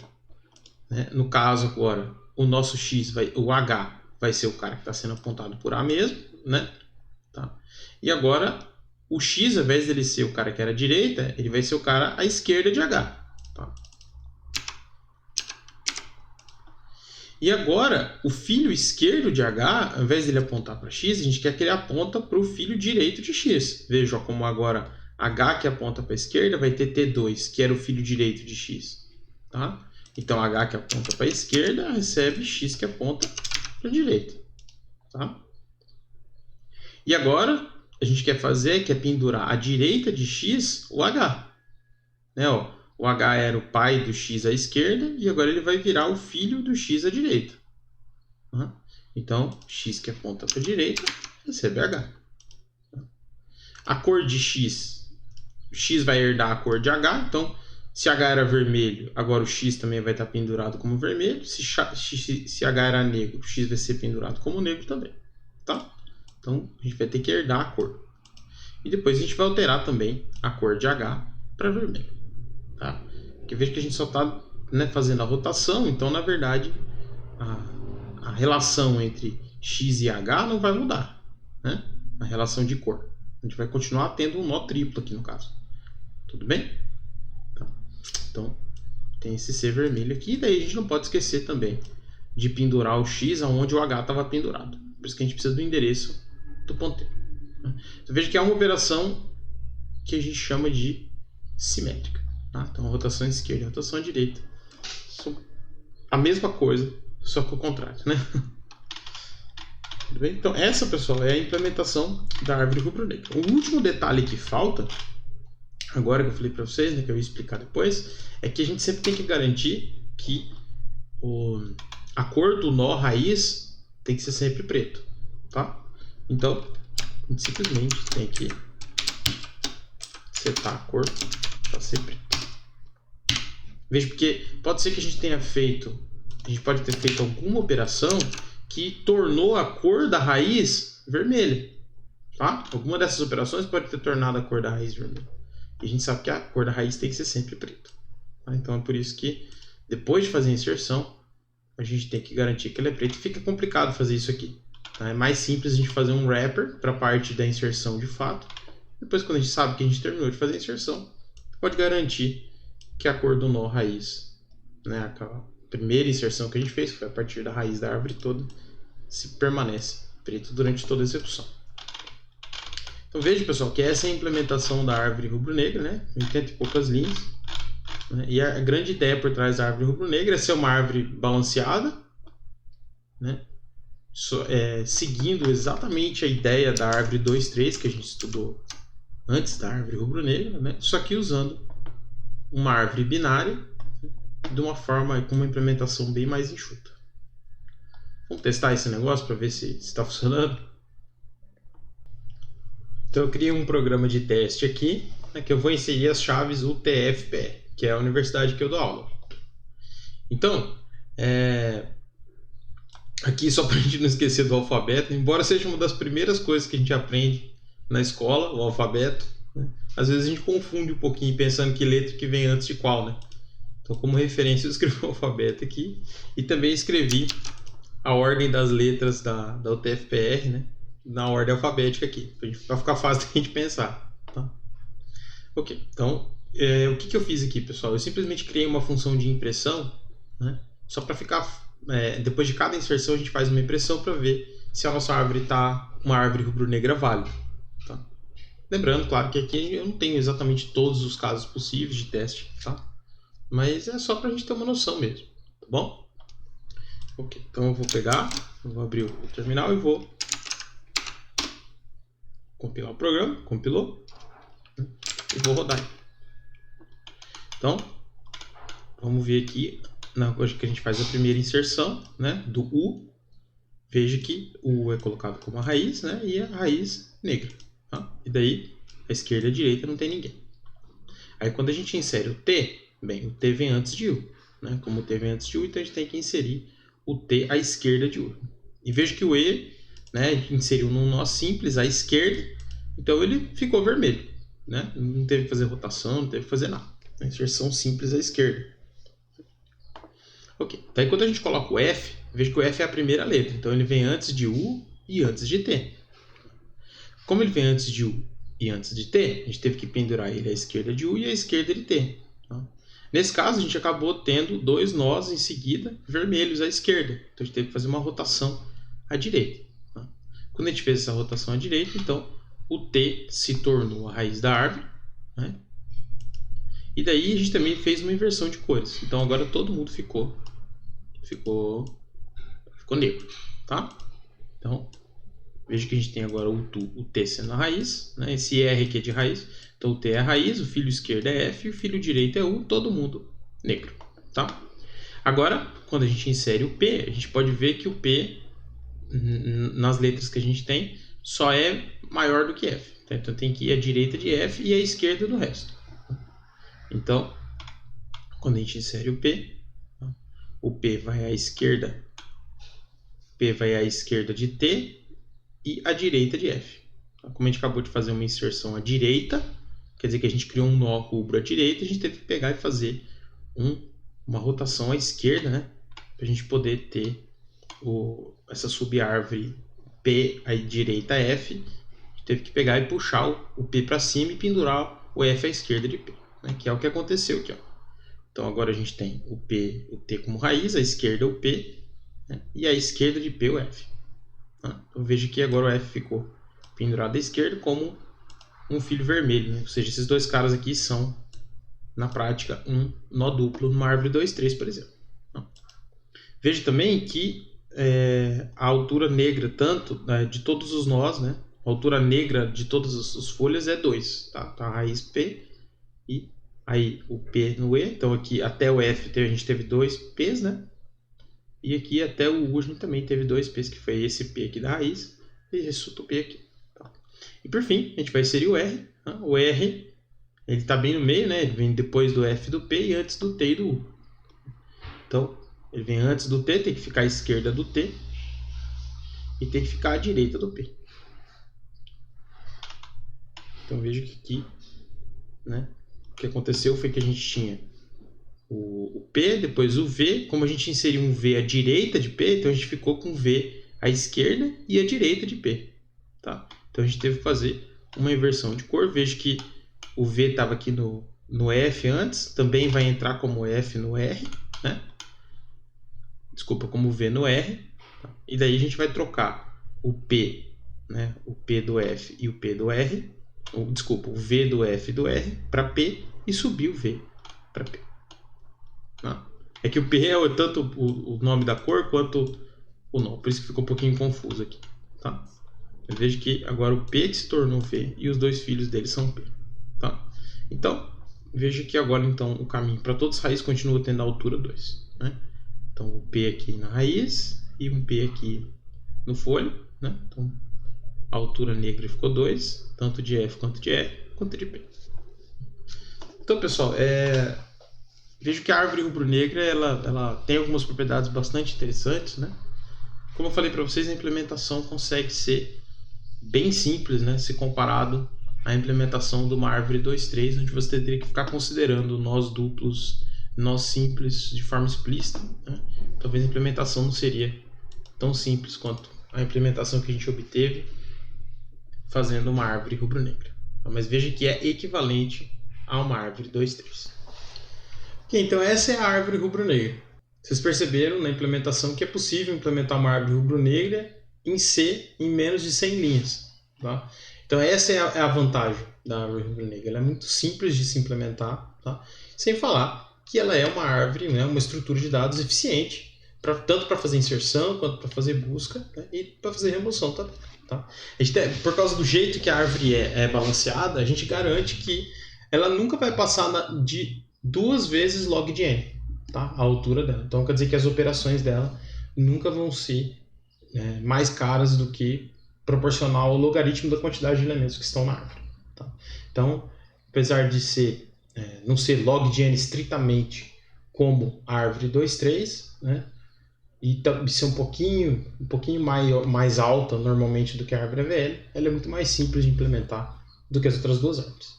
né? No caso agora, o nosso X, o H vai ser o cara que está sendo apontado por A mesmo, né? Tá? E agora o X, ao invés dele ser o cara que era à direita, ele vai ser o cara à esquerda de H. Tá? E agora, o filho esquerdo de H, ao invés dele apontar para X, a gente quer que ele aponta para o filho direito de X. Veja como agora H que aponta para a esquerda vai ter T2, que era o filho direito de X. Tá? Então, H que aponta para a esquerda recebe X que aponta para a direita. Tá? E agora, a gente quer pendurar à direita de X o H. Né, ó? O H era o pai do X à esquerda e agora ele vai virar o filho do X à direita. Então, X que aponta para a direita recebe H. A cor de X vai herdar a cor de H. Então, se H era vermelho, agora o X também vai estar pendurado como vermelho. Se H era negro, o X vai ser pendurado como negro também. Tá? Então, a gente vai ter que herdar a cor. E depois a gente vai alterar também a cor de H para vermelho. Tá? Porque veja que a gente só está, né, fazendo a rotação, então na verdade a relação entre X e H não vai mudar, né? A relação de cor. A gente vai continuar tendo um nó triplo aqui no caso. Tudo bem? Tá. Então tem esse C vermelho aqui, e daí a gente não pode esquecer também de pendurar o X aonde o H estava pendurado. Por isso que a gente precisa do endereço do ponteiro. Então veja que é uma operação que a gente chama de simétrica. Então, rotação esquerda e rotação direita são a mesma coisa, só que o contrário, né? Tudo bem? Então essa, pessoal, é a implementação da árvore rubro-negra. O último detalhe que falta, agora que eu falei para vocês, né, que eu ia explicar depois, é que a gente sempre tem que garantir que a cor do nó raiz tem que ser sempre preto, tá? Então, a gente simplesmente tem que setar a cor para ser preto. Veja, porque pode ser que a gente pode ter feito alguma operação que tornou a cor da raiz vermelha, tá? Alguma dessas operações pode ter tornado a cor da raiz vermelha. E a gente sabe que a cor da raiz tem que ser sempre preta, tá? Então é por isso que depois de fazer a inserção, a gente tem que garantir que ele é preto. Fica complicado fazer isso aqui, tá? É mais simples a gente fazer um wrapper para a parte da inserção de fato. Depois, quando a gente sabe que a gente terminou de fazer a inserção, pode garantir que a cor do nó raiz, né, aquela primeira inserção que a gente fez, que foi a partir da raiz da árvore toda, se permanece preto durante toda a execução. Então veja, pessoal, que essa é a implementação da árvore rubro-negra, né? 80 e poucas linhas. Né? E a grande ideia por trás da árvore rubro-negra é ser uma árvore balanceada, né? Seguindo exatamente a ideia da árvore 2-3 que a gente estudou antes da árvore rubro-negra, né? Só que usando uma árvore binária de uma forma com uma implementação bem mais enxuta. Vamos testar esse negócio para ver se está funcionando. Então eu criei um programa de teste aqui, né, que eu vou inserir as chaves UTF-PR, que é a universidade que eu dou aula. Então, aqui só para a gente não esquecer do alfabeto, embora seja uma das primeiras coisas que a gente aprende na escola, o alfabeto, né, às vezes a gente confunde um pouquinho pensando que letra que vem antes de qual, né? Então, como referência, eu escrevi o alfabeto aqui e também escrevi a ordem das letras da UTF-PR, né? Na ordem alfabética aqui, para ficar fácil da gente pensar. Tá? Ok, então, o que eu fiz aqui, pessoal? Eu simplesmente criei uma função de impressão, né? Só para ficar... depois de cada inserção, a gente faz uma impressão para ver se a nossa árvore está uma árvore rubro-negra válida. Tá? Lembrando, claro, que aqui eu não tenho exatamente todos os casos possíveis de teste, tá? Mas é só para a gente ter uma noção mesmo, tá bom? Ok, então eu vou abrir o terminal e vou compilar o programa, compilou, e vou rodar. Então, vamos ver aqui, hoje que a gente faz a primeira inserção, né, do U. Veja que o U é colocado como a raiz, né, e a raiz negra. Tá? E daí, a esquerda e a direita não tem ninguém. Aí quando a gente insere o T, bem, o T vem antes de U. Né? Como o T vem antes de U, então a gente tem que inserir o T à esquerda de U. E veja que o E, né, inseriu num nó simples à esquerda, então ele ficou vermelho. Né? Não teve que fazer rotação, não teve que fazer nada. Inserção simples à esquerda. Ok, então aí quando a gente coloca o F, veja que o F é a primeira letra, então ele vem antes de U e antes de T. Como ele vem antes de U e antes de T, a gente teve que pendurar ele à esquerda de U e à esquerda de T. Tá? Nesse caso, a gente acabou tendo dois nós em seguida vermelhos à esquerda. Então, a gente teve que fazer uma rotação à direita. Tá? Quando a gente fez essa rotação à direita, então, o T se tornou a raiz da árvore. Né? E daí, a gente também fez uma inversão de cores. Então, agora todo mundo ficou negro. Tá? Então, veja que a gente tem agora o T sendo a raiz. Né? Esse R aqui é de raiz. Então, o T é a raiz, o filho esquerdo é F e o filho direito é U, todo mundo negro. Tá? Agora, quando a gente insere o P, a gente pode ver que o P, nas letras que a gente tem, só é maior do que F. Então, tem que ir à direita de F e à esquerda do resto. Então, quando a gente insere o P vai à esquerda, de T e à direita de F. Como a gente acabou de fazer uma inserção à direita, quer dizer que a gente criou um nó rubro à direita, a gente teve que pegar e fazer uma rotação à esquerda, né? Para a gente poder ter essa subárvore P à direita F. A gente teve que pegar e puxar o P para cima e pendurar o F à esquerda de P, né? Que é o que aconteceu aqui. Ó. Então agora a gente tem o T como raiz, à esquerda o P, né? E à esquerda de P o F. Tá? Então veja que agora o F ficou pendurado à esquerda como um filho vermelho, né? Ou seja, esses dois caras aqui são, na prática, um nó duplo numa árvore 2-3, por exemplo. Veja também que a altura negra tanto de todos os nós, né? A altura negra de todas as folhas é 2, tá? Então a raiz P e aí o P no E. Então aqui até o F a gente teve 2 P's, né? E aqui até o U a gente também teve 2 P's, que foi esse P aqui da raiz e esse outro P aqui. Tá? E por fim, a gente vai inserir o R. Tá? O R, ele está bem no meio, né? Ele vem depois do F e do P e antes do T e do U. Então, ele vem antes do T, tem que ficar à esquerda do T e tem que ficar à direita do P. Então veja que aqui, né, o que aconteceu foi que a gente tinha o P, depois o V. Como a gente inseriu um V à direita de P, então a gente ficou com V à esquerda e à direita de P. Tá? Então a gente teve que fazer uma inversão de cor. Veja que o V estava aqui no F antes, também vai entrar como F no R, né? Desculpa, como V no R. Tá? E daí a gente vai trocar o P, né? O P do F e o P do R. Desculpa, o V do F e do R para P e subir o V para P. Tá? É que o P é tanto o nome da cor quanto o nome, por isso que ficou um pouquinho confuso aqui. Tá? Veja que agora o P que se tornou V e os dois filhos dele são P. Tá? Então, veja que agora então, o caminho para todas as raízes continua tendo a altura 2. Né? Então, o P aqui na raiz e um P aqui no folho. Né? Então, a altura negra ficou 2, tanto de F quanto de R, quanto de P. Então, pessoal, vejo que a árvore rubro-negra ela tem algumas propriedades bastante interessantes. Né? Como eu falei para vocês, a implementação consegue ser bem simples, né, se comparado à implementação de uma árvore 2-3, onde você teria que ficar considerando nós duplos, nós simples de forma explícita. Né? Talvez a implementação não seria tão simples quanto a implementação que a gente obteve fazendo uma árvore rubro-negra. Mas veja que é equivalente a uma árvore 2-3. Ok, então essa é a árvore rubro-negra. Vocês perceberam na implementação que é possível implementar uma árvore rubro-negra em C em menos de 100 linhas. Tá? Então essa é a vantagem da árvore rubro-negra. Ela é muito simples de se implementar, tá? Sem falar que ela é uma árvore, né, uma estrutura de dados eficiente, tanto para fazer inserção quanto para fazer busca, né, e para fazer remoção também. Tá? Por causa do jeito que a árvore é balanceada, a gente garante que ela nunca vai passar de 2 vezes log de n, tá? A altura dela. Então quer dizer que as operações dela nunca vão ser mais caras do que proporcional ao logaritmo da quantidade de elementos que estão na árvore. Tá? Então, apesar de não ser log de n estritamente como a árvore 2-3, né, e ser um pouquinho mais alta normalmente do que a árvore AVL, ela é muito mais simples de implementar do que as outras duas árvores.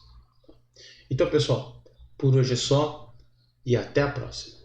Então, pessoal, por hoje é só e até a próxima.